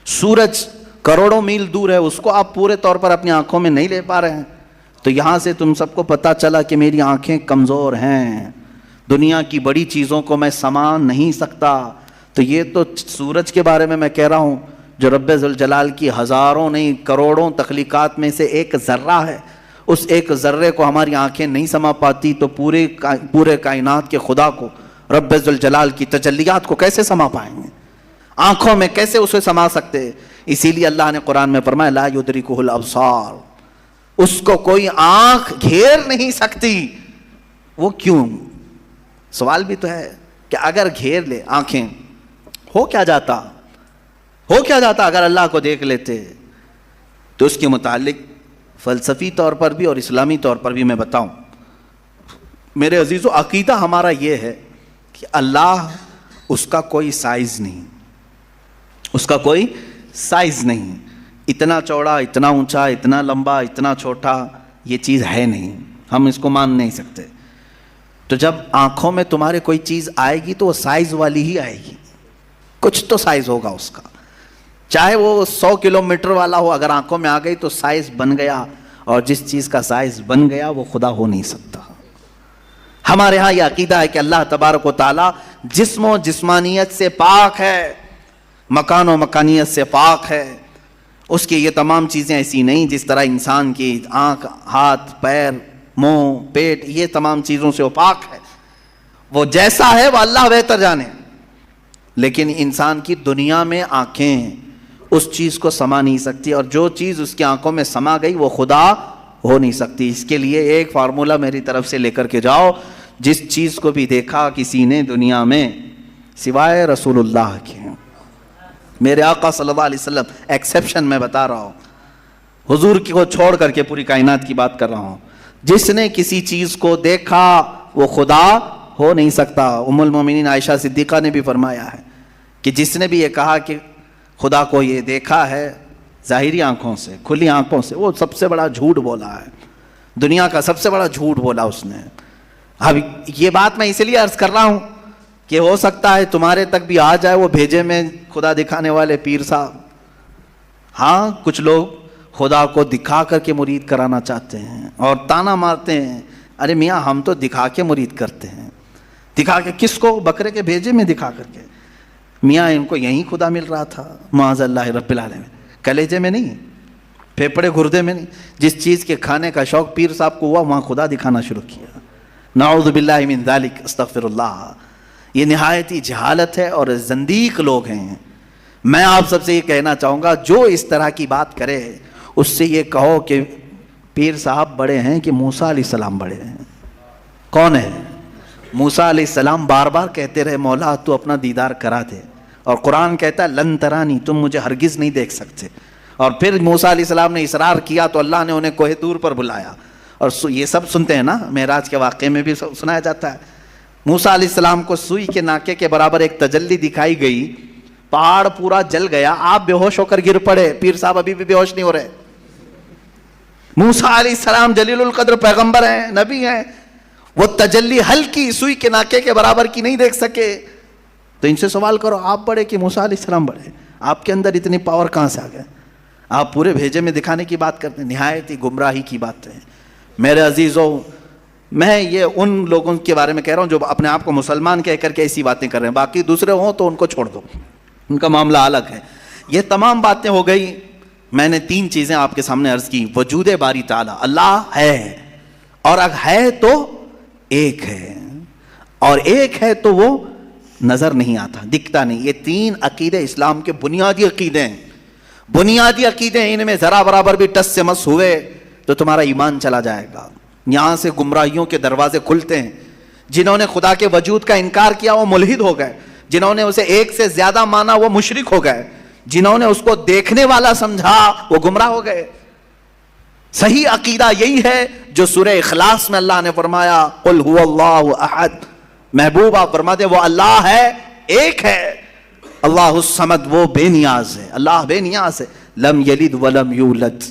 سورج کروڑوں میل دور ہے، اس کو آپ پورے طور پر اپنی آنکھوں میں نہیں لے پا رہے ہیں۔ تو یہاں سے تم سب کو پتا چلا کہ میری آنکھیں کمزور ہیں، دنیا کی بڑی چیزوں کو میں سما نہیں سکتا۔ تو یہ تو سورج کے بارے میں کہہ رہا ہوں جو رب ذوالجلال کی ہزاروں نہیں کروڑوں تخلیقات میں سے ایک ذرہ ہے، اس ایک ذرے کو ہماری آنکھیں نہیں سما پاتی، تو پورے کائنات کے خدا کو، رب ذوالجلال کی تجلیات کو کیسے سما پائیں گے؟ آنکھوں میں کیسے اسے سما سکتے؟ اسی لیے اللہ نے قرآن میں فرمایا لا یدرکہ الابصار، اس کو کوئی آنکھ گھیر نہیں سکتی۔ وہ کیوں؟ سوال بھی تو ہے کہ اگر گھیر لے آنکھیں، ہو کیا جاتا اگر اللہ کو دیکھ لیتے؟ تو اس کے متعلق فلسفی طور پر بھی اور اسلامی طور پر بھی میں بتاؤں، میرے عزیزو، عقیدہ ہمارا یہ ہے کہ اللہ، اس کا کوئی سائز نہیں، اس کا کوئی سائز نہیں، اتنا چوڑا، اتنا اونچا، اتنا لمبا، اتنا چھوٹا، یہ چیز ہے نہیں، ہم اس کو مان نہیں سکتے۔ تو جب آنکھوں میں تمہارے کوئی چیز آئے گی تو وہ سائز والی ہی آئے گی، کچھ تو سائز ہوگا اس کا، چاہے وہ 100 کلومیٹر والا ہو، اگر آنکھوں میں آ گئی تو سائز بن گیا، اور جس چیز کا سائز بن گیا وہ خدا ہو نہیں سکتا۔ ہمارے ہاں یہ عقیدہ ہے کہ اللہ تبارک و تعالی جسم و جسمانیت سے پاک ہے، مکان و مکانیت سے پاک ہے، اس کی یہ تمام چیزیں ایسی نہیں جس طرح انسان کی آنکھ، ہاتھ، پیر، منہ، پیٹ، یہ تمام چیزوں سے وہ پاک ہے۔ وہ جیسا ہے وہ اللہ بہتر جانے، لیکن انسان کی دنیا میں آنکھیں اس چیز کو سما نہیں سکتی، اور جو چیز اس کی آنکھوں میں سما گئی وہ خدا ہو نہیں سکتی۔ اس کے لیے ایک فارمولہ میری طرف سے لے کر کے جاؤ، جس چیز کو بھی دیکھا کسی نے دنیا میں سوائے رسول اللہ کے، میرے آقا صلی اللہ علیہ وسلم، ایکسیپشن میں بتا رہا ہوں، حضور کو چھوڑ کر کے پوری کائنات کی بات کر رہا ہوں، جس نے کسی چیز کو دیکھا وہ خدا ہو نہیں سکتا۔ ام المومنین عائشہ صدیقہ نے بھی فرمایا ہے کہ جس نے بھی یہ کہا کہ خدا کو یہ دیکھا ہے ظاہری آنکھوں سے، کھلی آنکھوں سے، وہ سب سے بڑا جھوٹ بولا ہے، دنیا کا سب سے بڑا جھوٹ بولا اس نے۔ اب یہ بات میں اس لیے عرض کر رہا ہوں کہ ہو سکتا ہے تمہارے تک بھی آ جائے وہ بھیجے میں خدا دکھانے والے پیر صاحب۔ ہاں، کچھ لوگ خدا کو دکھا کر کے مرید کرانا چاہتے ہیں اور تانا مارتے ہیں، ارے میاں ہم تو دکھا کے مرید کرتے ہیں۔ دکھا کے کس کو؟ بکرے کے بھیجے میں دکھا کر کے۔ میاں ان کو یہیں خدا مل رہا تھا، معاذ اللہ رب العالمین، کلیجے میں نہیں، پھیپھڑے گردے میں نہیں۔ جس چیز کے کھانے کا شوق پیر صاحب کو ہوا وہاں خدا دکھانا شروع کیا۔ نعوذ باللہ من ذالک، استغفر اللہ۔ یہ نہایت ہی جہالت ہے اور زندیق لوگ ہیں۔ میں آپ سب سے یہ کہنا چاہوں گا جو اس طرح کی بات کرے اس سے یہ کہو کہ پیر صاحب بڑے ہیں کہ موسیٰ علیہ السلام بڑے ہیں؟ کون ہے؟ موسیٰ علیہ السلام بار بار کہتے رہے مولا تو اپنا دیدار کرا دے، اور قرآن کہتا ہے لن ترانی، تم مجھے ہرگز نہیں دیکھ سکتے. اور پھر موسیٰ علیہ السلام نے اصرار کیا تو اللہ نے انہیں کوہ طور پر بلایا. اور یہ سب سنتے ہیں نا، معراج کے واقعے میں بھی سنایا جاتا ہے. موسیٰ علیہ السلام کو سوئی کے ناکے کے برابر ایک تجلی دکھائی گئی، پہاڑ پورا جل گیا، آپ بے ہوش ہو کر گر پڑے. پیر صاحب ابھی بھی بے ہوش نہیں ہو رہے. موسیٰ علیہ السلام جلیل القدر پیغمبر ہیں، نبی ہیں، وہ تجلی ہلکی سوئی کے ناکے کے برابر کی نہیں دیکھ سکے. تو ان سے سوال کرو آپ بڑے کہ موسیٰ علیہ السلام بڑے؟ آپ کے اندر اتنی پاور کہاں سے آ گئے؟ آپ پورے بھیجے میں دکھانے کی بات کرتے ہیں، نہایت ہی گمراہی کی بات ہے. میرے عزیزوں، میں یہ ان لوگوں کے بارے میں کہہ رہا ہوں جو اپنے آپ کو مسلمان کہہ کر کے ایسی باتیں کر رہے ہیں. باقی دوسرے ہوں تو ان کو چھوڑ دو، ان کا معاملہ الگ ہے. یہ تمام باتیں ہو گئی. میں نے 3 چیزیں آپ کے سامنے عرض کی. وجود باری تعالیٰ، اللہ ہے، اور اگر ہے تو ایک ہے، اور ایک ہے تو وہ نظر نہیں آتا، دکھتا نہیں. یہ 3 عقیدے اسلام کے بنیادی عقیدے ہیں. بنیادی عقیدے ہیں، ان میں ذرا برابر بھی ٹس سے مس ہوئے تو تمہارا ایمان چلا جائے گا. یہاں سے گمراہیوں کے دروازے کھلتے ہیں. جنہوں نے خدا کے وجود کا انکار کیا وہ ملحد ہو گئے، جنہوں نے اسے ایک سے زیادہ مانا وہ مشرک ہو گئے، جنہوں نے اس کو دیکھنے والا سمجھا وہ گمراہ ہو گئے. صحیح عقیدہ یہی ہے جو سورہ اخلاص میں اللہ نے فرمایا قل هو اللہ احد. محبوب آپ فرما دے وہ اللہ ہے، ایک ہے. اللہ الصمد، وہ بے نیاز ہے، اللہ بے نیاز ہے. لم یلد ولم یولد،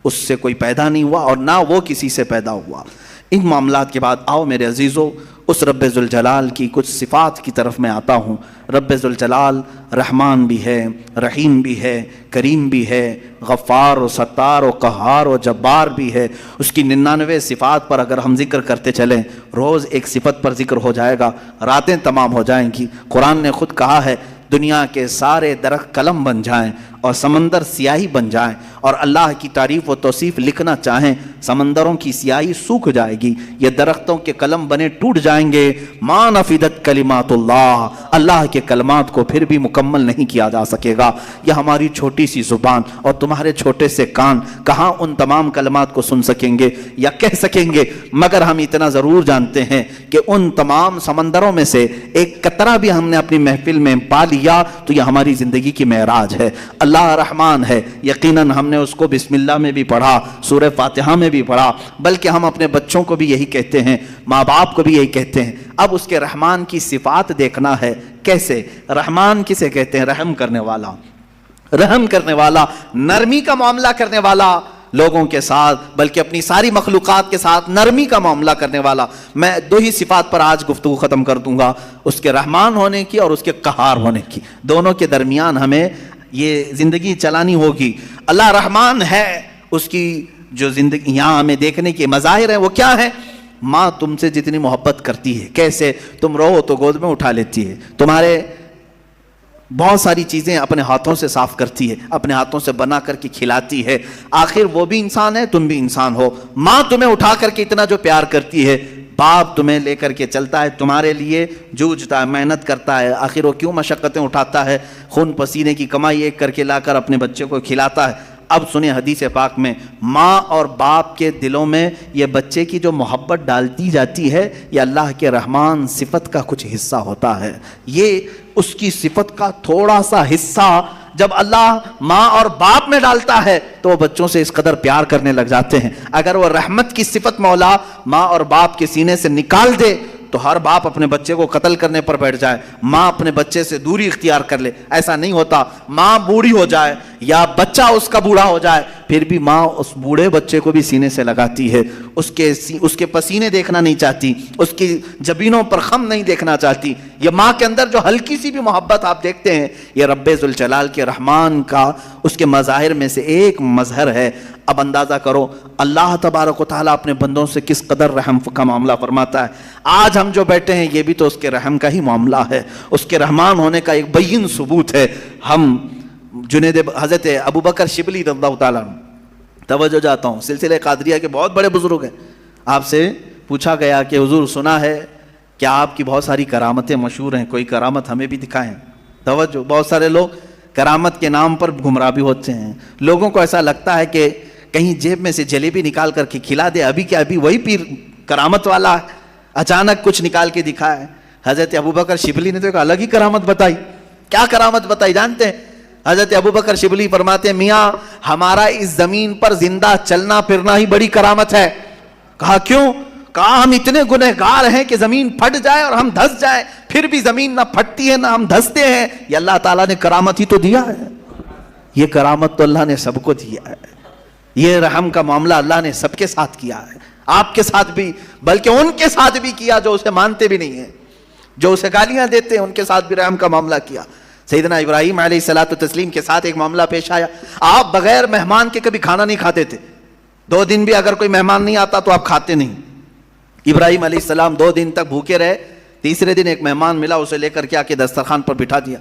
اس سے کوئی پیدا نہیں ہوا اور نہ وہ کسی سے پیدا ہوا. ان معاملات کے بعد آؤ میرے عزیزو اس رب ذوالجلال کی کچھ صفات کی طرف میں آتا ہوں. رب ذوالجلال رحمان بھی ہے، رحیم بھی ہے، کریم بھی ہے، غفار و ستار و قہار و جبار بھی ہے. اس کی 99 صفات پر اگر ہم ذکر کرتے چلیں، روز ایک صفت پر ذکر ہو جائے گا، راتیں تمام ہو جائیں گی. قرآن نے خود کہا ہے دنیا کے سارے درخت قلم بن جائیں اور سمندر سیاہی بن جائیں، اور اللہ کی تعریف و توصیف لکھنا چاہیں، سمندروں کی سیاہی سوکھ جائے گی، یہ درختوں کے قلم بنے ٹوٹ جائیں گے. ما نفدت کلمات اللہ، اللہ کے کلمات کو پھر بھی مکمل نہیں کیا جا سکے گا. یہ ہماری چھوٹی سی زبان اور تمہارے چھوٹے سے کان کہاں ان تمام کلمات کو سن سکیں گے یا کہہ سکیں گے. مگر ہم اتنا ضرور جانتے ہیں کہ ان تمام سمندروں میں سے ایک قطرہ بھی ہم نے اپنی محفل میں پا لیا تو یہ ہماری زندگی کی معراج ہے. اللہ رحمان ہے، یقیناً ہم نے اس کو بسم اللہ میں بھی پڑھا، سورہ فاتحہ میں بھی پڑھا، بلکہ ہم اپنے بچوں کو بھی یہی کہتے ہیں، ماں باپ کو بھی یہی کہتے ہیں. اب اس کے رحمان کی صفات دیکھنا ہے. کیسے رحمان کسے کہتے ہیں؟ رحم کرنے والا، رحم کرنے والا، نرمی کا معاملہ کرنے والا لوگوں کے ساتھ، بلکہ اپنی ساری مخلوقات کے ساتھ نرمی کا معاملہ کرنے والا. میں 2 ہی صفات پر آج گفتگو ختم کر دوں گا، اس کے رحمان ہونے کی اور اس کے قہار ہونے کی. دونوں کے درمیان ہمیں یہ زندگی چلانی ہوگی. اللہ رحمان ہے، اس کی جو زندگی یہاں ہمیں دیکھنے کے مظاہر ہیں وہ کیا ہے؟ ماں تم سے جتنی محبت کرتی ہے، کیسے تم رو تو گود میں اٹھا لیتی ہے، تمہارے بہت ساری چیزیں اپنے ہاتھوں سے صاف کرتی ہے، اپنے ہاتھوں سے بنا کر کے کھلاتی ہے. آخر وہ بھی انسان ہے، تم بھی انسان ہو. ماں تمہیں اٹھا کر کے اتنا جو پیار کرتی ہے، باپ تمہیں لے کر کے چلتا ہے، تمہارے لیے جوجھتا ہے، محنت کرتا ہے. آخر وہ کیوں مشقتیں اٹھاتا ہے؟ خون پسینے کی کمائی ایک کر کے لا کر اپنے بچے کو کھلاتا ہے. اب سنیں حدیث پاک میں ماں اور باپ کے دلوں میں یہ بچے کی جو محبت ڈالتی جاتی ہے یہ اللہ کے رحمان صفت کا کچھ حصہ ہوتا ہے. یہ اس کی صفت کا تھوڑا سا حصہ جب اللہ ماں اور باپ میں ڈالتا ہے تو وہ بچوں سے اس قدر پیار کرنے لگ جاتے ہیں. اگر وہ رحمت کی صفت مولا ماں اور باپ کے سینے سے نکال دے تو ہر باپ اپنے بچے کو قتل کرنے پر بیٹھ جائے، ماں اپنے بچے سے دوری اختیار کر لے. ایسا نہیں ہوتا. ماں بوڑھی ہو جائے یا بچہ اس کا بوڑھا ہو جائے پھر بھی ماں اس بوڑھے بچے کو بھی سینے سے لگاتی ہے، اس کے پسینے دیکھنا نہیں چاہتی، اس کی جبینوں پر خم نہیں دیکھنا چاہتی. یہ ماں کے اندر جو ہلکی سی بھی محبت آپ دیکھتے ہیں یہ رب ذوالجلال کے رحمان کا اس کے مظاہر میں سے ایک مظہر ہے. اب اندازہ کرو اللہ تبارک و تعالیٰ اپنے بندوں سے کس قدر رحم کا معاملہ فرماتا ہے. آج ہم جو بیٹھے ہیں یہ بھی تو اس کے رحم کا ہی معاملہ ہے، اس کے رحمان ہونے کا ایک بین ثبوت ہے. ہم حضرت ابوبکر شبلی رضی اللہ تعالیٰ توجہ جاتا ہوں، سلسلہ قادریہ کے بہت بڑے بزرگ ہیں. آپ سے پوچھا گیا کہ حضور سنا ہے کہ آپ کی بہت ساری کرامتیں مشہور ہیں، کوئی کرامت ہمیں بھی دکھائیں. توجہ، بہت سارے لوگ کرامت کے نام پر گمراہ بھی ہوتے ہیں. لوگوں کو ایسا لگتا ہے کہ کہیں جیب میں سے جلیبی نکال کر کے کھلا دے, ابھی کہ ابھی وہی پیر کرامت والا ہے, اچانک کچھ نکال کے دکھائے. حضرت ابوبکر شبلی نے تو ایک الگ ہی کرامت بتائی. کیا کرامت بتائی جانتے ہیں؟ حضرت ابوبکر شبلی فرماتے ہیں میاں ہمارا اس زمین پر زندہ چلنا پھرنا ہی بڑی کرامت ہے. کہا کیوں؟ کہا ہم اتنے گنہگار ہیں کہ زمین پھٹ جائے اور ہم دھس جائیں, پھر بھی زمین نہ پھٹتی ہے نہ ہم دھستے ہیں. یہ اللہ تعالیٰ نے کرامت ہی تو دیا ہے. یہ کرامت تو اللہ نے سب کو دیا ہے. یہ رحم کا معاملہ اللہ نے سب کے ساتھ کیا ہے, آپ کے ساتھ بھی, بلکہ ان کے ساتھ بھی کیا جو اسے مانتے بھی نہیں ہیں, جو اسے گالیاں دیتے ہیں, ان کے ساتھ بھی رحم کا معاملہ کیا. سیدنا ابراہیم علیہ الصلوۃ والتسلیم کے ساتھ ایک معاملہ پیش آیا. آپ بغیر مہمان کے کبھی کھانا نہیں کھاتے تھے, 2 دن بھی اگر کوئی مہمان نہیں آتا تو آپ کھاتے نہیں. ابراہیم علیہ السلام 2 دن تک بھوکے رہے. تیسرے دن ایک مہمان ملا, اسے لے کر کے آ کے دسترخوان پر بٹھا دیا.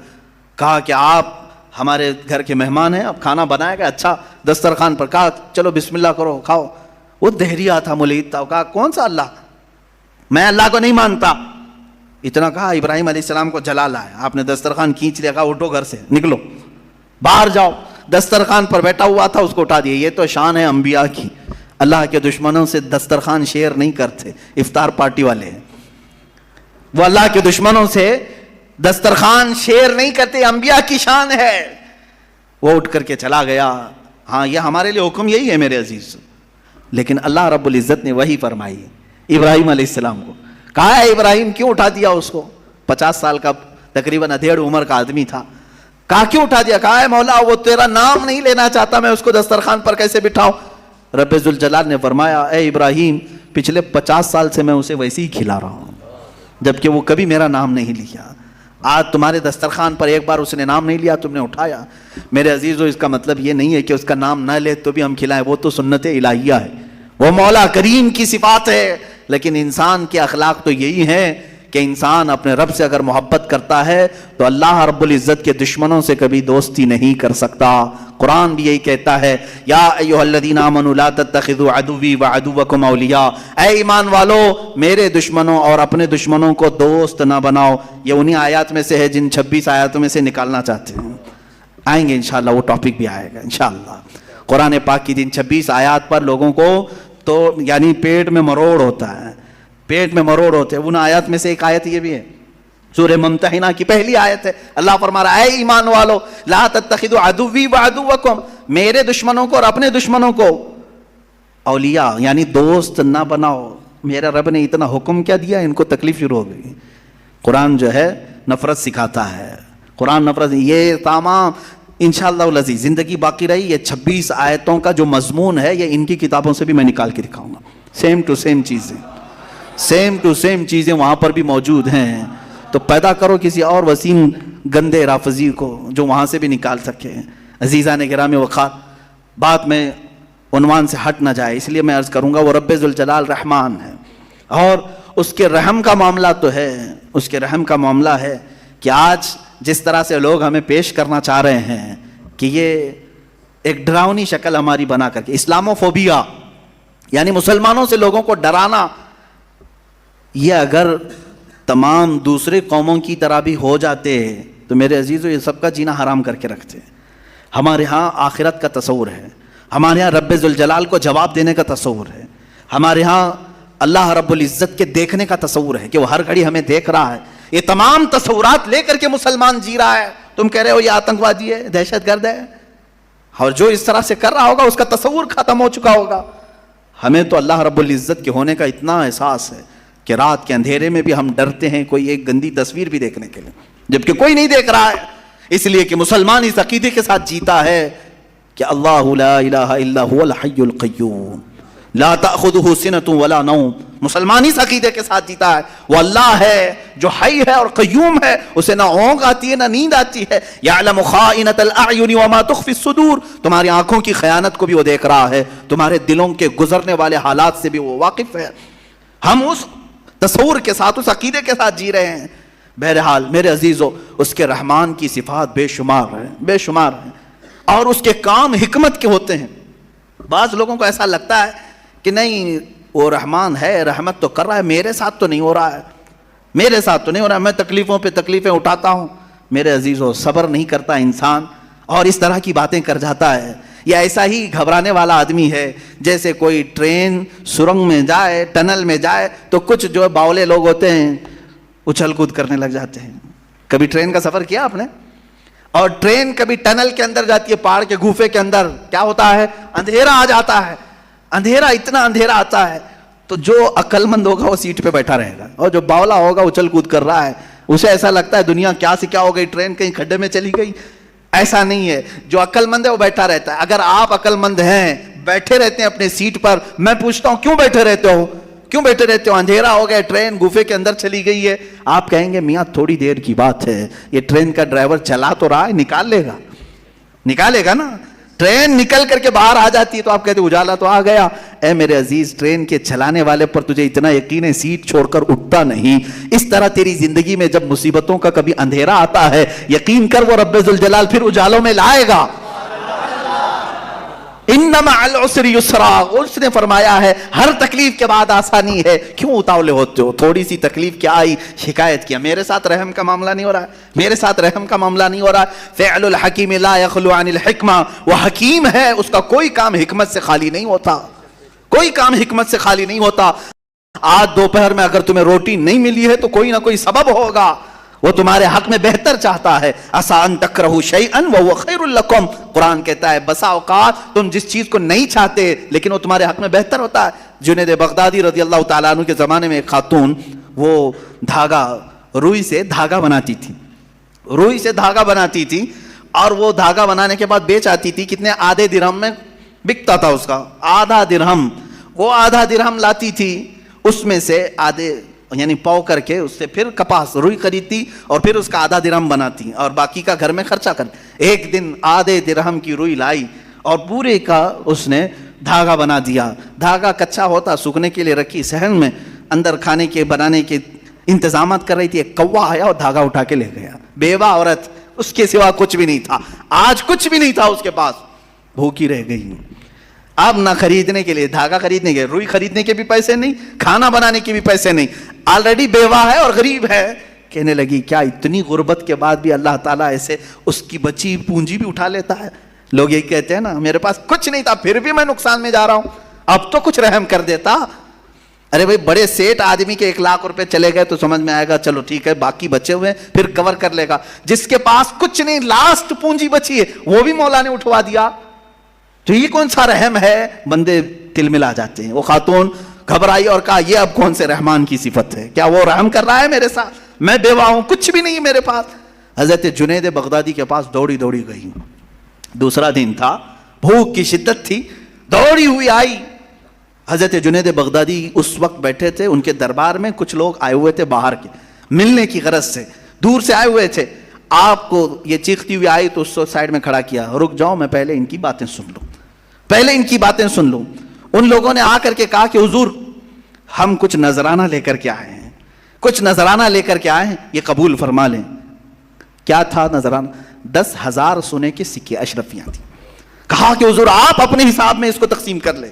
کہا کہ آپ ہمارے گھر کے مہمان ہیں, اب کھانا بنایا گیا. اچھا, دسترخوان پر کہا چلو بسم اللہ کرو کھاؤ. وہ دہریا تھا, ملحد تھا. کہا کون سا اللہ, میں اللہ کو نہیں مانتا. اتنا کہا ابراہیم علیہ السلام کو جلا لایا. آپ نے دسترخوان کھینچ لیا, کہا اٹھو گھر سے, نکلو باہر جاؤ. دسترخوان پر بیٹھا ہوا تھا, اس کو اٹھا دیا. یہ تو شان ہے انبیاء کی. اللہ کے دشمنوں سے دسترخوان شیئر نہیں کرتے, افطار پارٹی والے ہیں وہ. اللہ کے دشمنوں سے دسترخوان شیئر نہیں کرتے, انبیاء کی شان ہے. وہ اٹھ کر کے چلا گیا. ہاں یہ ہمارے لیے حکم یہی ہے میرے عزیز, لیکن اللہ رب العزت نے وہی فرمائی ابراہیم علیہ السلام کو. کہا ہے ابراہیم کیوں اٹھا دیا اس کو؟ 50 سال کا تقریباً 1.5 عمر کا آدمی تھا. کہا کیوں اٹھا دیا؟ کہا ہے مولا وہ تیرا نام نہیں لینا چاہتا, میں اس کو دسترخوان پر کیسے بٹھاؤں؟ رب ذوالجلال نے فرمایا اے ابراہیم پچھلے 50 سال سے میں اسے ویسے ہی کھلا رہا ہوں, جبکہ وہ کبھی میرا نام نہیں لیا. آج تمہارے دسترخوان پر ایک بار اس نے نام نہیں لیا, تم نے اٹھایا. میرے عزیزو اس کا مطلب یہ نہیں ہے کہ اس کا نام نہ لے تو بھی ہم کھلائیں, وہ تو سنت الہیہ ہے, وہ مولا کریم کی صفات ہے. لیکن انسان کے اخلاق تو یہی ہیں کہ انسان اپنے رب سے اگر محبت کرتا ہے تو اللہ رب العزت کے دشمنوں سے کبھی دوستی نہیں کر سکتا. قرآن بھی یہی کہتا ہے یا ایھا الذین آمنوا لا تتخذوا عدوی وعدوکم اولیاء, اے ایمان والو میرے دشمنوں اور اپنے دشمنوں کو دوست نہ بناؤ. یہ انہی آیات میں سے ہے جن 26 آیاتوں میں سے نکالنا چاہتے ہیں. آئیں گے انشاءاللہ, وہ ٹاپک بھی آئے گا انشاءاللہ. قرآن پاک کی جن 26 آیات پر لوگوں کو تو یعنی پیٹ میں مروڑ ہوتا ہے, پیٹ میں مروڑ ہوتے ہیں. ان آیات میں سے ایک آیت یہ بھی ہے, سورہ ممتحنہ کی پہلی آیت ہے. اللہ فرما رہا ہے اے ایمان والو لا تتخذوا عدوی وعدوکم, میرے دشمنوں کو اور اپنے دشمنوں کو اولیاء یعنی دوست نہ بناؤ. میرا رب نے اتنا حکم کیا دیا, ان کو تکلیف شروع ہو گئی. قرآن جو ہے نفرت سکھاتا ہے, قرآن نفرت. یہ تمام انشاءاللہ العزیز زندگی باقی رہی, یہ 26 آیتوں کا جو مضمون ہے یہ ان کی کتابوں سے بھی میں نکال کے دکھاؤں گا. سیم ٹو سیم چیزیں, سیم ٹو سیم چیزیں وہاں پر بھی موجود ہیں. تو پیدا کرو کسی اور وسیم گندے رافضی کو جو وہاں سے بھی نکال سکے. عزیزان گرامی وقار, بات میں عنوان سے ہٹ نہ جائے, اس لیے میں عرض کروں گا وہ رب ذوالجلال رحمان ہے, اور اس کے رحم کا معاملہ تو ہے, اس کے رحم کا معاملہ ہے کہ آج جس طرح سے لوگ ہمیں پیش کرنا چاہ رہے ہیں کہ یہ ایک ڈراؤنی شکل ہماری بنا کر کے, اسلاموفوبیا یعنی مسلمانوں سے لوگوں کو ڈرانا, یہ اگر تمام دوسرے قوموں کی طرح بھی ہو جاتے تو میرے عزیزو یہ سب کا جینا حرام کر کے رکھتے. ہمارے ہاں آخرت کا تصور ہے, ہمارے ہاں رب ذوالجلال کو جواب دینے کا تصور ہے, ہمارے ہاں اللہ رب العزت کے دیکھنے کا تصور ہے کہ وہ ہر گھڑی ہمیں دیکھ رہا ہے. یہ تمام تصورات لے کر کے مسلمان جی رہا ہے. تم کہہ رہے ہو یہ آتنکوادی ہے, دہشت گرد ہے, اور جو اس طرح سے کر رہا ہوگا اس کا تصور ختم ہو چکا ہوگا. ہمیں تو اللہ رب العزت کے ہونے کا اتنا احساس ہے کہ رات کے اندھیرے میں بھی ہم ڈرتے ہیں کوئی ایک گندی تصویر بھی دیکھنے کے لیے, جبکہ کوئی نہیں دیکھ رہا ہے. اس لیے کہ مسلمان اس عقیدے کے ساتھ جیتا ہے کہ اللہ لا الہ الا هو الحی القیوم لا تأخذہ سنۃ ولا نوم. مسلمان اس عقیدے کے ساتھ جیتا ہے وہ اللہ ہے جو حی ہے اور قیوم ہے, اسے نہ اونگ آتی ہے نہ نیند آتی ہے. یعلم خائنۃ الاعین وما تخفی الصدور, تمہاری آنکھوں کی خیانت کو بھی وہ دیکھ رہا ہے, تمہارے دلوں کے گزرنے والے حالات سے بھی وہ واقف ہے. ہم اس تصور کے ساتھ, اس عقیدے کے ساتھ جی رہے ہیں. بہرحال میرے عزیزو اس کے رحمان کی صفات بے شمار ہیں, بے شمار ہیں, اور اس کے کام حکمت کے ہوتے ہیں. بعض لوگوں کو ایسا لگتا ہے کہ نہیں وہ رحمان ہے, رحمت تو کر رہا ہے, میرے ساتھ تو نہیں ہو رہا ہے, میرے ساتھ تو نہیں ہو رہا ہے, میں تکلیفوں پہ تکلیفیں اٹھاتا ہوں. میرے عزیزو صبر نہیں کرتا انسان اور اس طرح کی باتیں کر جاتا ہے. یہ ایسا ہی گھبرانے والا آدمی ہے جیسے کوئی ٹرین سرنگ میں جائے, ٹنل میں جائے تو کچھ جو باولے لوگ ہوتے ہیں اچھل کود کرنے لگ جاتے ہیں. کبھی ٹرین کا سفر کیا آپ نے؟ اور ٹرین کبھی ٹنل کے اندر جاتی ہے, پہاڑ کے گوفے کے اندر, کیا ہوتا ہے, اندھیرا آ جاتا ہے. اندھیرا, اتنا اندھیرا آتا ہے تو جو عقل مند ہوگا وہ سیٹ پہ بیٹھا رہے گا, اور جو باولا ہوگا اچھل کود کر رہا ہے, اسے ایسا لگتا ہے دنیا کیا سے کیا ہو گئی, ٹرین کہیں کھڈے میں چلی گئی. ایسا نہیں ہے. جو عقل مند ہے وہ بیٹھا رہتا ہے. اگر آپ عقل مند ہیں, بیٹھے رہتے ہیں اپنے سیٹ پر, میں پوچھتا ہوں کیوں بیٹھے رہتے ہو, کیوں بیٹھے رہتے ہو؟ اندھیرا ہو گیا, ٹرین گوفے کے اندر چلی گئی ہے. آپ کہیں گے میاں تھوڑی دیر کی بات ہے, یہ ٹرین کا ڈرائیور چلا تو رہا ہے, نکالے گا نا. ٹرین نکل کر کے باہر آ جاتی ہے تو آپ کہتے اجالا تو آ گیا. اے میرے عزیز, ٹرین کے چلانے والے پر تجھے اتنا یقین ہے سیٹ چھوڑ کر اٹھتا نہیں. اس طرح تیری زندگی میں جب مصیبتوں کا کبھی اندھیرا آتا ہے, یقین کر وہ رب ذوالجلال پھر اجالوں میں لائے گا. ان مع العسر یسرا, اس نے فرمایا ہے ہر تکلیف کے بعد آسانی ہے. کیوں اتاولے ہوتے ہو؟ تھوڑی سی تکلیف کیا آئی, شکایت کیا, میرے ساتھ رحم کا معاملہ نہیں ہو رہا ہے, میرے ساتھ رحم کا معاملہ نہیں ہو رہا ہے. فعل الحکیم لا یخلو عن الحکمہ, وہ حکیم ہے, اس کا کوئی کام حکمت سے خالی نہیں ہوتا, کوئی کام حکمت سے خالی نہیں ہوتا. آج دوپہر میں اگر تمہیں روٹی نہیں ملی ہے تو کوئی نہ کوئی سبب ہوگا, وہ تمہارے حق میں بہتر چاہتا ہے. عسیٰ ان تکرہوا شیئا وہو خیر لکم, قرآن کہتا ہے بسا اوقات تم جس چیز کو نہیں چاہتے لیکن وہ تمہارے حق میں بہتر ہوتا ہے. جنید بغدادی رضی اللہ تعالیٰ عنہ کے زمانے میں ایک خاتون, وہ روئی سے دھاگا بناتی تھی, اور وہ دھاگا بنانے کے بعد بیچ آتی تھی. کتنے؟ آدھے درہم میں بکتا تھا اس کا, آدھا درہم. وہ آدھا درہم لاتی تھی, اس میں سے آدھے یعنی پاؤ کر کے اس سے پھر کپاس روئی خریدتی اور پھر اس کا آدھا درہم بناتی اور باقی کا گھر میں خرچہ کرتی. ایک دن آدھے درہم کی روئی لائی اور پورے کا اس نے دھاگا بنا دیا. دھاگا کچا ہوتا, سوکھنے کے لیے رکھی صحن میں, اندر کھانے کے بنانے کے انتظامات کر رہی تھی. ایک کوا آیا اور دھاگا اٹھا کے لے گیا. بیوہ عورت, اس کے سوا کچھ بھی نہیں تھا, آج کچھ بھی نہیں تھا اس کے پاس, بھوکی رہ گئی. اب نہ خریدنے کے لیے دھاگا خریدنے کے, روئی خریدنے کے بھی پیسے نہیں, کھانا بنانے کے بھی پیسے نہیں, آلریڈی بیوہ ہے اور غریب ہے. کہنے لگی کیا اتنی غربت کے بعد بھی اللہ تعالیٰ ایسے اس کی بچی پونجی بھی اٹھا لیتا ہے؟ لوگ یہی کہتے ہیں نا, میرے پاس کچھ نہیں تھا پھر بھی میں نقصان میں جا رہا ہوں, اب تو کچھ رحم کر دیتا. ارے بھائی, بڑے سیٹ آدمی کے 1 لاکھ روپے چلے گئے تو سمجھ میں آئے گا چلو ٹھیک ہے, باقی بچے ہوئے پھر کور کر لے گا. جس کے پاس کچھ نہیں, لاسٹ پونجی بچی ہے, وہ بھی مولا نے اٹھوا دیا, تو یہ کون سا رحم ہے؟ بندے تل ملا جاتے ہیں. وہ خاتون گھبرائی اور کہا یہ اب کون سے رحمان کی صفت ہے, کیا وہ رحم کر رہا ہے میرے ساتھ؟ میں بیوہ ہوں, کچھ بھی نہیں میرے پاس. حضرت جنید بغدادی کے پاس دوڑی گئی. دوسرا دن تھا, بھوک کی شدت تھی, دوڑی ہوئی آئی. حضرت جنید بغدادی اس وقت بیٹھے تھے, ان کے دربار میں کچھ لوگ آئے ہوئے تھے باہر کے, ملنے کی غرض سے دور سے آئے ہوئے تھے. آپ کو یہ چیختی ہوئی آئی تو اس کو سائڈ میں کھڑا کیا, رک جاؤ میں پہلے ان کی باتیں سن لوں. ان لوگوں نے آ کر کے کہا کہ حضور ہم کچھ نذرانہ لے کر کے آئے ہیں, یہ قبول فرما لیں. کیا تھا نذرانہ؟ 10,000 سونے کے سکے, اشرفیاں تھیں. کہا کہ حضور آپ اپنے حساب میں اس کو تقسیم کر لیں.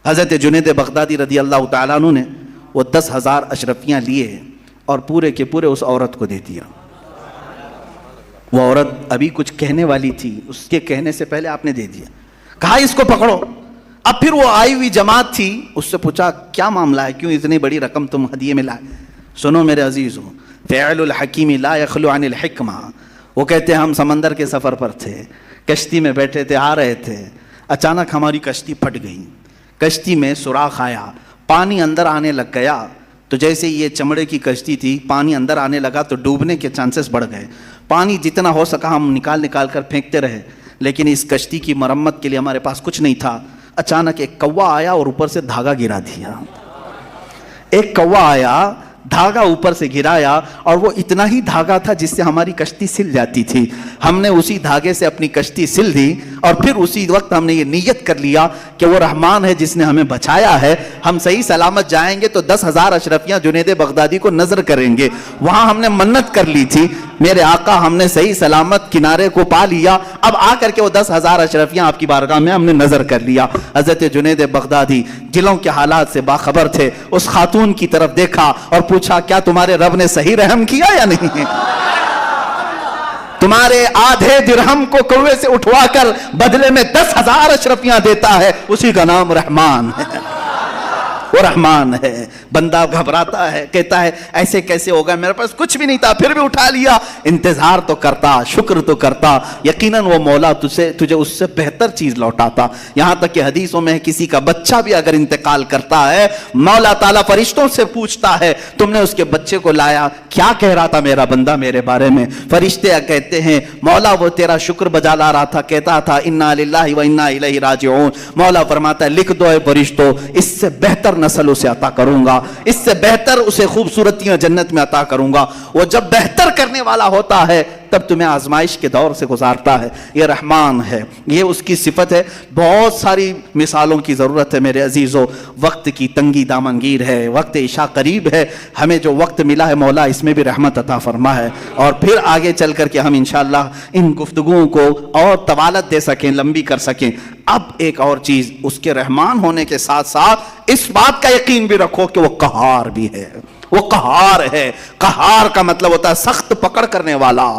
حضرت جنید بغدادی رضی اللہ تعالیٰ عنہ نے وہ 10,000 اشرفیاں لیے اور پورے کے پورے اس عورت کو دے دیا. وہ عورت ابھی کچھ کہنے والی تھی, اس کے کہنے سے پہلے آپ نے دے دیا. کہا اس کو پکڑو. اب پھر وہ آئی ہوئی جماعت تھی, اس سے پوچھا کیا معاملہ ہے, کیوں اتنی بڑی رقم تم ہدیے میں لائے؟ سنو میرے عزیزو, فعل الحکیم لا یخلو عن الحکمہ. وہ کہتے ہیں ہم سمندر کے سفر پر تھے, کشتی میں بیٹھے تھے, آ رہے تھے, اچانک ہماری کشتی پھٹ گئی. کشتی میں سوراخ آیا, پانی اندر آنے لگ گیا. تو جیسے یہ چمڑے کی کشتی تھی, پانی اندر آنے لگا تو ڈوبنے کے چانسز بڑھ گئے. پانی جتنا ہو سکا ہم نکال کر پھینکتے رہے, لیکن اس کشتی کی مرمت کے لیے ہمارے پاس کچھ نہیں تھا. اچانک ایک کوا آیا اور اوپر سے دھاگا گرا دیا. ایک کوا آیا, دھاگا اوپر سے گرایا, اور وہ اتنا ہی دھاگا تھا جس سے ہماری کشتی سل جاتی تھی. ہم نے اسی دھاگے سے اپنی کشتی سل دی, اور پھر اسی وقت ہم نے یہ نیت کر لیا کہ وہ رحمان ہے جس نے ہمیں بچایا ہے. ہم صحیح سلامت جائیں گے تو 10,000 اشرفیاں جنید بغدادی کو نظر کریں گے. وہاں ہم نے منت کر لی تھی, میرے آقا ہم نے صحیح سلامت کنارے کو پا لیا, اب آ کر کے وہ 10,000 اشرفیاں آپ کی بارگاہ میں ہم نے نظر کر لیا. حضرت جنید بغدادی دلوں کے حالات سے باخبر تھے, اس خاتون کی طرف دیکھا اور پوچھا کیا تمہارے رب نے صحیح رحم کیا یا نہیں؟ تمہارے آدھے درہم کو کنویں سے اٹھوا کر بدلے میں 10,000 اشرفیاں دیتا ہے، اسی کا نام رحمان ہے، وہ رحمان ہے۔ بندہ گھبراتا ہے، کہتا ہے ایسے کیسے ہوگا، میرے پاس کچھ بھی نہیں تھا پھر بھی اٹھا لیا۔ انتظار تو کرتا، شکر تو کرتا، یقیناً وہ مولا تجھے اس سے بہتر چیز لوٹاتا۔ یہاں تک کہ حدیثوں میں کسی کا بچہ بھی اگر انتقال کرتا ہے، مولا تعالیٰ فرشتوں سے پوچھتا ہے تم نے اس کے بچے کو لایا، کیا کہہ رہا تھا میرا بندہ میرے بارے میں؟ فرشتے کہتے ہیں مولا وہ تیرا شکر بجا لا رہا تھا، کہتا تھا انا للہ و انا الیہ راجعون۔ مولا فرماتا ہے لکھ دو اے فرشتوں، اس سے بہتر نسل اسے عطا کروں گا، اس سے بہتر اسے خوبصورتیاں جنت میں عطا کروں گا۔ وہ جب بہتر کرنے والا ہوتا ہے تب تمہیں آزمائش کے دور سے گزارتا ہے۔ یہ رحمان ہے، یہ اس کی صفت ہے۔ بہت ساری مثالوں کی ضرورت ہے میرے عزیزو، وقت کی تنگی دامنگیر ہے، وقت عشاء قریب ہے، ہمیں جو وقت ملا ہے مولا اس میں بھی رحمت عطا فرما ہے، اور پھر آگے چل کر کے ہم انشاءاللہ ان گفتگوؤں کو اور طوالت دے سکیں، لمبی کر سکیں۔ اب ایک اور چیز، اس کے رحمان ہونے کے ساتھ ساتھ اس بات کا یقین بھی رکھو کہ وہ قہار بھی ہے، وہ قہار ہے۔ قہار کا مطلب ہوتا ہے سخت پکڑ کرنے والا،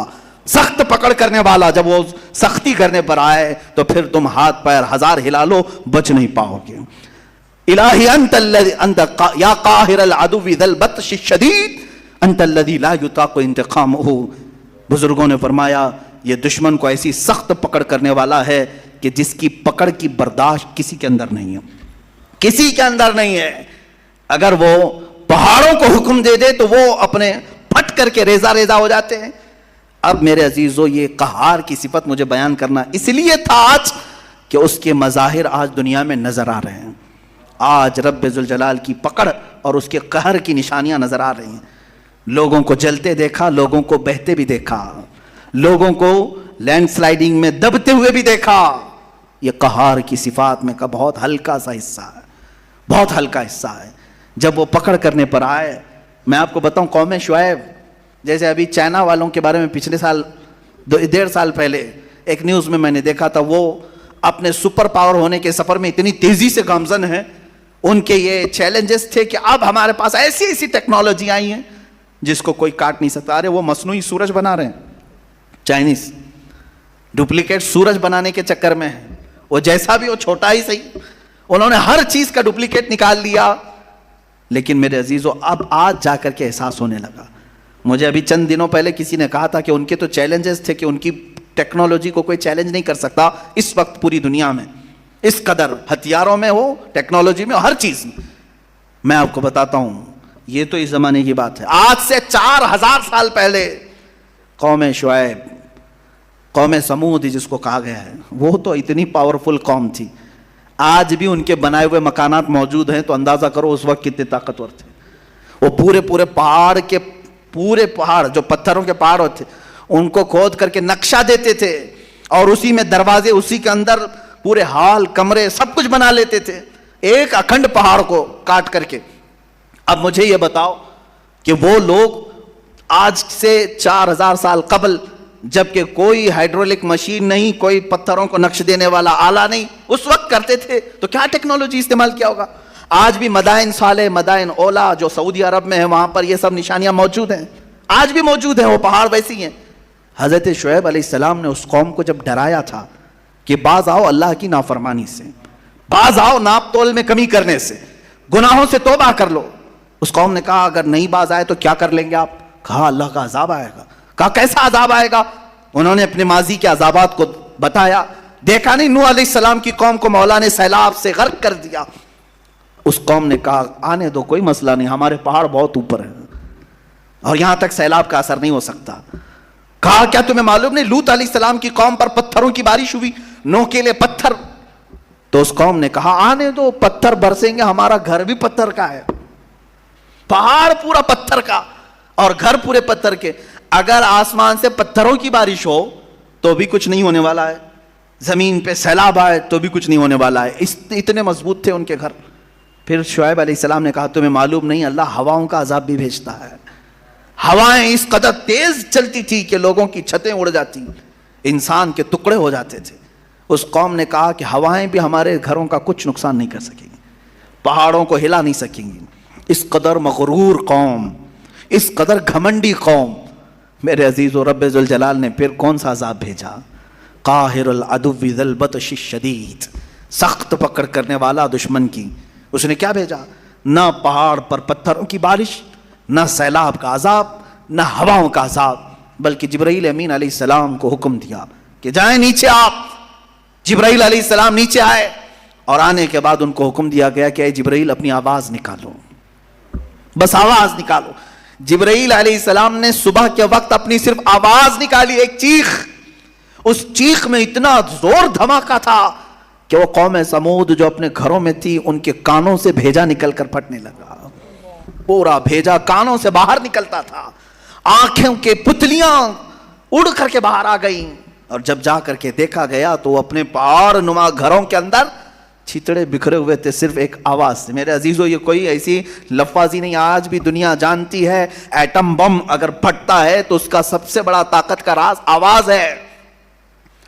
سخت پکڑ کرنے والا۔ جب وہ سختی کرنے پر آئے تو پھر تم ہاتھ پیر ہزار ہلا لو بچ نہیں پاؤ گے۔ الہی انت یا قاہر العدو ذی البطش الشدید انت الذی لا یطاق انتقامہ۔ بزرگوں نے فرمایا یہ دشمن کو ایسی سخت پکڑ کرنے والا ہے کہ جس کی پکڑ کی برداشت کسی کے اندر نہیں ہے، کسی کے اندر نہیں ہے۔ اگر وہ پہاڑوں کو حکم دے دے تو وہ اپنے پھٹ کر کے ریزہ ریزہ ہو جاتے ہیں۔ اب میرے عزیزو یہ قہار کی صفت مجھے بیان کرنا اس لیے تھا آج کہ اس کے مظاہر آج دنیا میں نظر آ رہے ہیں۔ آج رب ذوالجلال کی پکڑ اور اس کے قہر کی نشانیاں نظر آ رہی ہیں۔ لوگوں کو جلتے دیکھا، لوگوں کو بہتے بھی دیکھا، لوگوں کو لینڈ سلائیڈنگ میں دبتے ہوئے بھی دیکھا۔ یہ قہار کی صفات میں کا بہت ہلکا سا حصہ ہے، بہت ہلکا حصہ ہے۔ جب وہ پکڑ کرنے پر آئے، میں آپ کو بتاؤں قوم شعیب، جیسے ابھی چائنا والوں کے بارے میں پچھلے سال 1.5 سال پہلے ایک نیوز میں میں نے دیکھا تھا، وہ اپنے سپر پاور ہونے کے سفر میں اتنی تیزی سے گامزن ہیں۔ ان کے یہ چیلنجز تھے کہ اب ہمارے پاس ایسی ایسی ٹیکنالوجی آئی ہیں جس کو کوئی کاٹ نہیں سکتا۔ ارے وہ مصنوعی سورج بنا رہے ہیں چائنیز، ڈپلیکیٹ سورج بنانے کے چکر میں ہے، وہ جیسا بھی ہو چھوٹا ہی صحیح، انہوں نے ہر چیز کا ڈپلیکیٹ نکال لیا۔ لیکن میرے عزیزو اب آج جا کر کے احساس ہونے لگا۔ مجھے ابھی چند دنوں پہلے کسی نے کہا تھا کہ ان کے تو چیلنجز تھے کہ ان کی ٹیکنالوجی کو کوئی چیلنج نہیں کر سکتا اس وقت پوری دنیا میں، اس قدر ہتھیاروں میں ہو، ٹیکنالوجی میں، ہر چیز میں۔ میں آپ کو بتاتا ہوں یہ تو اس زمانے کی بات ہے، آج سے 4000 سال پہلے قوم شعیب، قوم سمود جس کو کہا گیا ہے، وہ تو اتنی پاورفل قوم تھی۔ آج بھی ان کے بنائے ہوئے مکانات موجود ہیں تو اندازہ کرو اس وقت کتنے طاقتور تھے۔ وہ پورے پہاڑ جو پتھروں کے پہاڑ ہوتے ان کو کھود کر کے نقشہ دیتے تھے، اور اسی میں دروازے، اسی کے اندر پورے ہال، کمرے، سب کچھ بنا لیتے تھے ایک اکھنڈ پہاڑ کو کاٹ کر کے۔ اب مجھے یہ بتاؤ کہ وہ لوگ آج سے 4000 سال قبل، جبکہ کوئی ہائیڈرولک مشین نہیں، کوئی پتھروں کو نقش دینے والا آلہ نہیں، اس وقت کرتے تھے تو کیا ٹیکنالوجی استعمال کیا ہوگا؟ آج بھی مدائن صالح، مدائن اولا جو سعودی عرب میں ہے، وہاں پر یہ سب نشانیاں موجود ہیں، آج بھی موجود ہیں، وہ پہاڑ ویسی ہیں۔ حضرت شعیب علیہ السلام نے اس قوم کو جب ڈرایا تھا کہ باز آؤ اللہ کی نافرمانی سے، باز آؤ ناپ تول میں کمی کرنے سے، گناہوں سے توبہ کر لو، اس قوم نے کہا اگر نہیں باز آئے تو کیا کر لیں گے آپ؟ کہا اللہ کا عذاب آئے گا۔ کہا کیسا عذاب آئے گا؟ انہوں نے اپنے ماضی کے عذابات کو بتایا۔ دیکھا نہیں نوح علیہ السلام کی قوم کو مولا نے سیلاب سے غرق کر دیا۔ اس قوم نے کہا آنے دو، کوئی مسئلہ نہیں، ہمارے پہاڑ بہت اوپر ہیں اور یہاں تک سیلاب کا اثر نہیں ہو سکتا۔ کہا کیا تمہیں معلوم نہیں لوط علیہ السلام کی قوم پر پتھروں کی بارش ہوئی، نوکیلے پتھر؟ تو اس قوم نے کہا آنے دو، پتھر برسیں گے، ہمارا گھر بھی پتھر کا ہے، پہاڑ پورا پتھر کا اور گھر پورے پتھر کے۔ اگر آسمان سے پتھروں کی بارش ہو تو بھی کچھ نہیں ہونے والا ہے، زمین پہ سیلاب آئے تو بھی کچھ نہیں ہونے والا ہے، اتنے مضبوط تھے ان کے گھر۔ پھر شعیب علیہ السلام نے کہا تمہیں معلوم نہیں اللہ ہواؤں کا عذاب بھی بھیجتا ہے۔ ہوائیں اس قدر تیز چلتی تھی کہ لوگوں کی چھتیں اڑ جاتی، انسان کے ٹکڑے ہو جاتے تھے۔ اس قوم نے کہا کہ ہوائیں بھی ہمارے گھروں کا کچھ نقصان نہیں کر سکیں گی، پہاڑوں کو ہلا نہیں سکیں گی۔ اس قدر مغرور قوم، اس قدر گھمنڈی قوم، میرے عزیز و رب ذوالجلال نے پھر کون سا عذاب بھیجا؟ قاہر العدو ذی البطش الشدید، سخت پکڑ کرنے والا دشمن کی۔ اس نے کیا بھیجا؟ نہ پہاڑ پر پتھروں کی بارش، نہ سیلاب کا عذاب، نہ ہواؤں کا عذاب، بلکہ جبرائیل امین علیہ السلام کو حکم دیا کہ جائیں نیچے آپ۔ جبرائیل علیہ السلام نیچے آئے اور آنے کے بعد ان کو حکم دیا گیا کہ اے جبرائیل اپنی آواز نکالو، بس آواز نکالو۔ جبرائیل علیہ السلام نے صبح کے وقت اپنی صرف آواز نکالی، ایک چیخ، اس چیخ میں اتنا زور دھماکہ تھا کہ وہ قوم سمود جو اپنے گھروں میں تھی ان کے کانوں سے بھیجا نکل کر پھٹنے لگا، پورا بھیجا کانوں سے باہر نکلتا تھا، آنکھوں کے پتلیاں اڑ کر کے باہر آ گئیں، اور جب جا کر کے دیکھا گیا تو اپنے پہاڑ نما گھروں کے اندر چھتڑے بکھرے ہوئے تھے صرف ایک آواز سے۔ میرے عزیزو یہ کوئی ایسی لفظی نہیں، آج بھی دنیا جانتی ہے ایٹم بم اگر پھٹتا ہے تو اس کا سب سے بڑا طاقت کا راز آواز ہے۔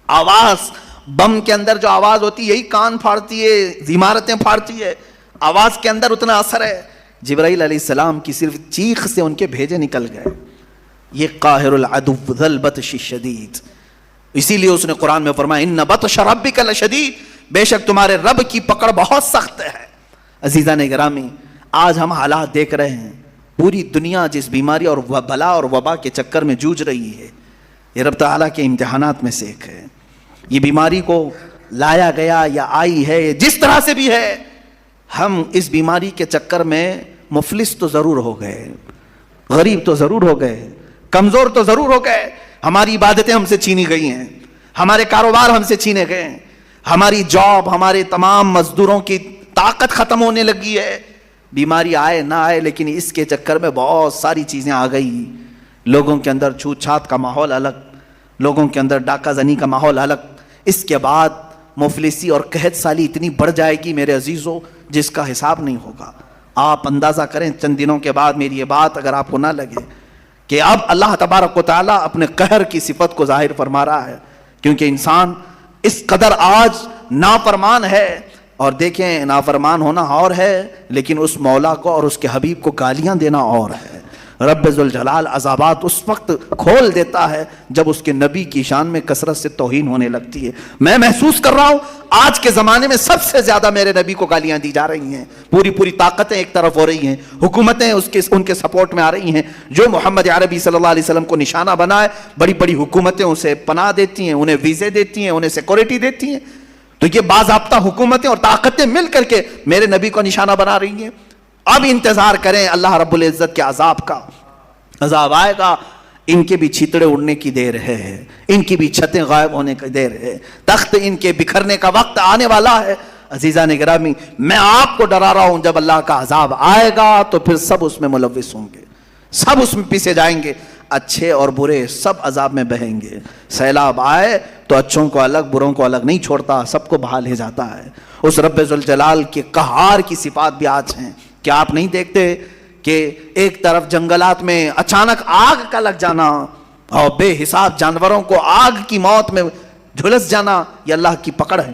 آواز، بم کے اندر جو آواز ہوتی ہے یہی کان پھاڑتی ہے، عمارتیں پھاڑتی ہے، آواز کے اندر اتنا اثر ہے۔ جبرائیل علیہ السلام کی صرف چیخ سے ان کے بھیجے نکل گئے۔ یہ قاہر العدو ذی البطش الشدید، اسی لیے اس نے قرآن میں فرمایا ان بطش ربک لشدید، بے شک تمہارے رب کی پکڑ بہت سخت ہے۔ عزیزان گرامی، آج ہم حالات دیکھ رہے ہیں، پوری دنیا جس بیماری اور بلا اور وبا کے چکر میں جوجھ رہی ہے، یہ رب تعالیٰ کے امتحانات میں سے ایک ہے۔ یہ بیماری کو لایا گیا یا آئی ہے، جس طرح سے بھی ہے، ہم اس بیماری کے چکر میں مفلس تو ضرور ہو گئے، غریب تو ضرور ہو گئے، کمزور تو ضرور ہو گئے، ہماری عبادتیں ہم سے چھینی گئی ہیں، ہمارے کاروبار ہم سے چھینے گئے ہیں، ہماری جاب، ہمارے تمام مزدوروں کی طاقت ختم ہونے لگی ہے۔ بیماری آئے نہ آئے لیکن اس کے چکر میں بہت ساری چیزیں آ گئی، لوگوں کے اندر چھوت چھات کا ماحول الگ، لوگوں کے اندر ڈاکہ زنی کا ماحول الگ، اس کے بعد مفلسی اور قحط سالی اتنی بڑھ جائے گی میرے عزیزوں جس کا حساب نہیں ہوگا۔ آپ اندازہ کریں چند دنوں کے بعد میری یہ بات اگر آپ کو نہ لگے کہ اب اللہ تبارک و تعالیٰ اپنے قہر کی صفت کو ظاہر فرما رہا ہے، کیونکہ انسان اس قدر آج نافرمان ہے، اور دیکھیں نافرمان ہونا اور ہے لیکن اس مولا کو اور اس کے حبیب کو گالیاں دینا اور ہے۔ رب ذوالجلال عذابات اس وقت کھول دیتا ہے جب اس کے نبی کی شان میں کثرت سے توہین ہونے لگتی ہے۔ میں محسوس کر رہا ہوں آج کے زمانے میں سب سے زیادہ میرے نبی کو گالیاں دی جا رہی ہیں، پوری طاقتیں ایک طرف ہو رہی ہیں، حکومتیں ان کے سپورٹ میں آ رہی ہیں، جو محمد عربی صلی اللہ علیہ وسلم کو نشانہ بنائے بڑی بڑی حکومتیں اسے پناہ دیتی ہیں، انہیں ویزے دیتی ہیں، انہیں سیکورٹی دیتی ہیں۔ تو یہ باضابطہ حکومتیں اور طاقتیں مل کر کے میرے نبی کو نشانہ بنا رہی ہیں۔ اب انتظار کریں اللہ رب العزت کے عذاب کا، عذاب آئے گا، ان کے بھی چھتڑے اڑنے کی دیر ہے، ان کی بھی چھتیں غائب ہونے کی دیر ہے، تخت ان کے بکھرنے کا وقت آنے والا ہے۔ عزیزان گرامی، میں آپ کو ڈرا رہا ہوں جب اللہ کا عذاب آئے گا تو پھر سب اس میں ملوث ہوں گے، سب اس میں پیسے جائیں گے، اچھے اور برے سب عذاب میں بہیں گے۔ سیلاب آئے تو اچھوں کو الگ بروں کو الگ نہیں چھوڑتا، سب کو بہا لے جاتا ہے۔ اس رب ذوالجلال کے قہار کی صفات بھی آج ہیں۔ کیا آپ نہیں دیکھتے کہ ایک طرف جنگلات میں اچانک آگ کا لگ جانا اور بے حساب جانوروں کو آگ کی موت میں جھلس جانا، یہ اللہ کی پکڑ ہے،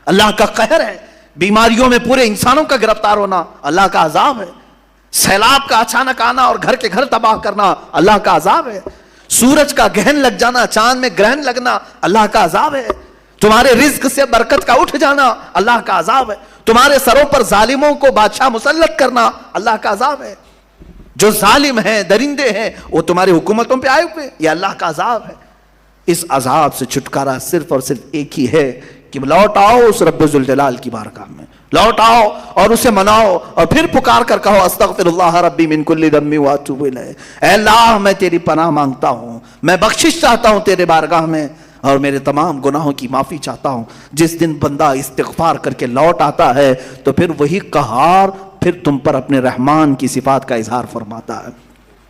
اللہ کا قہر ہے۔ بیماریوں میں پورے انسانوں کا گرفتار ہونا اللہ کا عذاب ہے۔ سیلاب کا اچانک آنا اور گھر کے گھر تباہ کرنا اللہ کا عذاب ہے۔ سورج کا گرہن لگ جانا، چاند میں گرہن لگنا اللہ کا عذاب ہے۔ تمہارے رزق سے برکت کا اٹھ جانا اللہ کا عذاب ہے۔ تمہارے سروں پر ظالموں کو بادشاہ مسلط کرنا اللہ کا عذاب ہے۔ جو ظالم ہیں، درندے ہیں، وہ تمہاری حکومتوں پہ آئے ہوئے، یہ اللہ کا عذاب ہے۔ اس عذاب سے چھٹکارا صرف اور صرف ایک ہی ہے کہ لوٹ آؤ اس رب ذوالجلال کی بارگاہ میں، لوٹ آؤ اور اسے مناؤ اور پھر پکار کر کہو استغفر اللہ ربی من کل ذنب واتوب الیہ، اے اللہ میں تیری پناہ مانگتا ہوں، میں بخشش چاہتا ہوں تیرے بارگاہ میں اور میرے تمام گناہوں کی معافی چاہتا ہوں۔ جس دن بندہ استغفار کر کے لوٹ آتا ہے تو پھر وہی قہار پھر تم پر اپنے رحمان کی صفات کا اظہار فرماتا ہے۔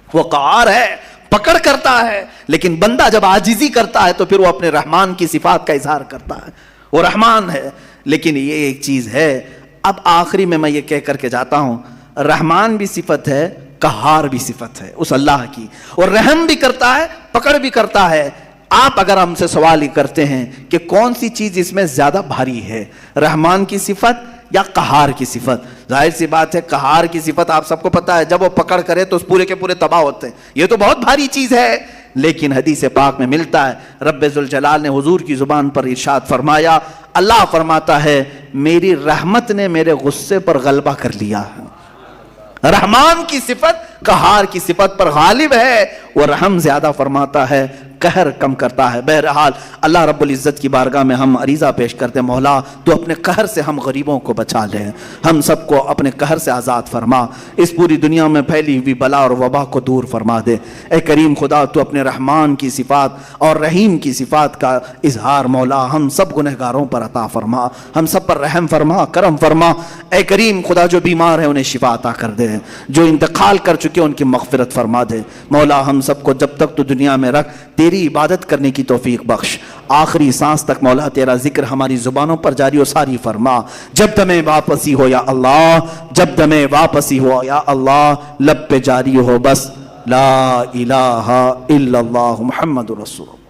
وہ قہار ہے، پکڑ کرتا ہے، لیکن بندہ جب عاجزی کرتا ہے تو پھر وہ اپنے رحمان کی صفات کا اظہار کرتا ہے۔ وہ رحمان ہے، لیکن یہ ایک چیز ہے، اب آخری میں یہ کہہ کر کے جاتا ہوں، رحمان بھی صفت ہے، قہار بھی صفت ہے اس اللہ کی، اور رحم بھی کرتا ہے، پکڑ بھی کرتا ہے۔ آپ اگر ہم سے سوال ہی کرتے ہیں کہ کون سی چیز اس میں زیادہ بھاری ہے، رحمان کی صفت یا قہار کی صفت؟ ظاہر سی بات ہے قہار کی صفت آپ سب کو پتا ہے، جب وہ پکڑ کرے تو اس پورے کے پورے تباہ ہوتے ہیں، یہ تو بہت بھاری چیز ہے۔ لیکن حدیث پاک میں ملتا ہے، رب ذوالجلال نے حضور کی زبان پر ارشاد فرمایا، اللہ فرماتا ہے میری رحمت نے میرے غصے پر غلبہ کر لیا ہے۔ رحمان کی صفت قہار کی صفت پر غالب ہے، وہ رحم زیادہ فرماتا ہے، قہر کم کرتا ہے۔ بہرحال اللہ رب العزت کی بارگاہ میں ہم عریضہ پیش کرتے ہیں، مولا تو اپنے قہر سے ہم غریبوں کو بچا لے، ہم سب کو اپنے قہر سے آزاد فرما، اس پوری دنیا میں پھیلی ہوئی بلا اور وبا کو دور فرما دے۔ اے کریم خدا تو اپنے رحمان کی صفات اور رحیم کی صفات کا اظہار مولا ہم سب گنہگاروں پر عطا فرما، ہم سب پر رحم فرما، کرم فرما۔ اے کریم خدا جو بیمار ہیں انہیں شفا عطا کر دے، جو انتقال کر چکے ان کی مغفرت فرما دے مولا، ہم سب کو جب تک تو دنیا میں رکھ تیری عبادت کرنے کی توفیق بخش، آخری سانس تک مولا تیرا ذکر ہماری زبانوں پر جاری و ساری فرما۔ جب دمیں واپسی ہو یا اللہ، جب دمیں واپسی ہو یا اللہ، لب پہ جاری ہو بس لا الہ الا اللہ محمد رسول اللہ۔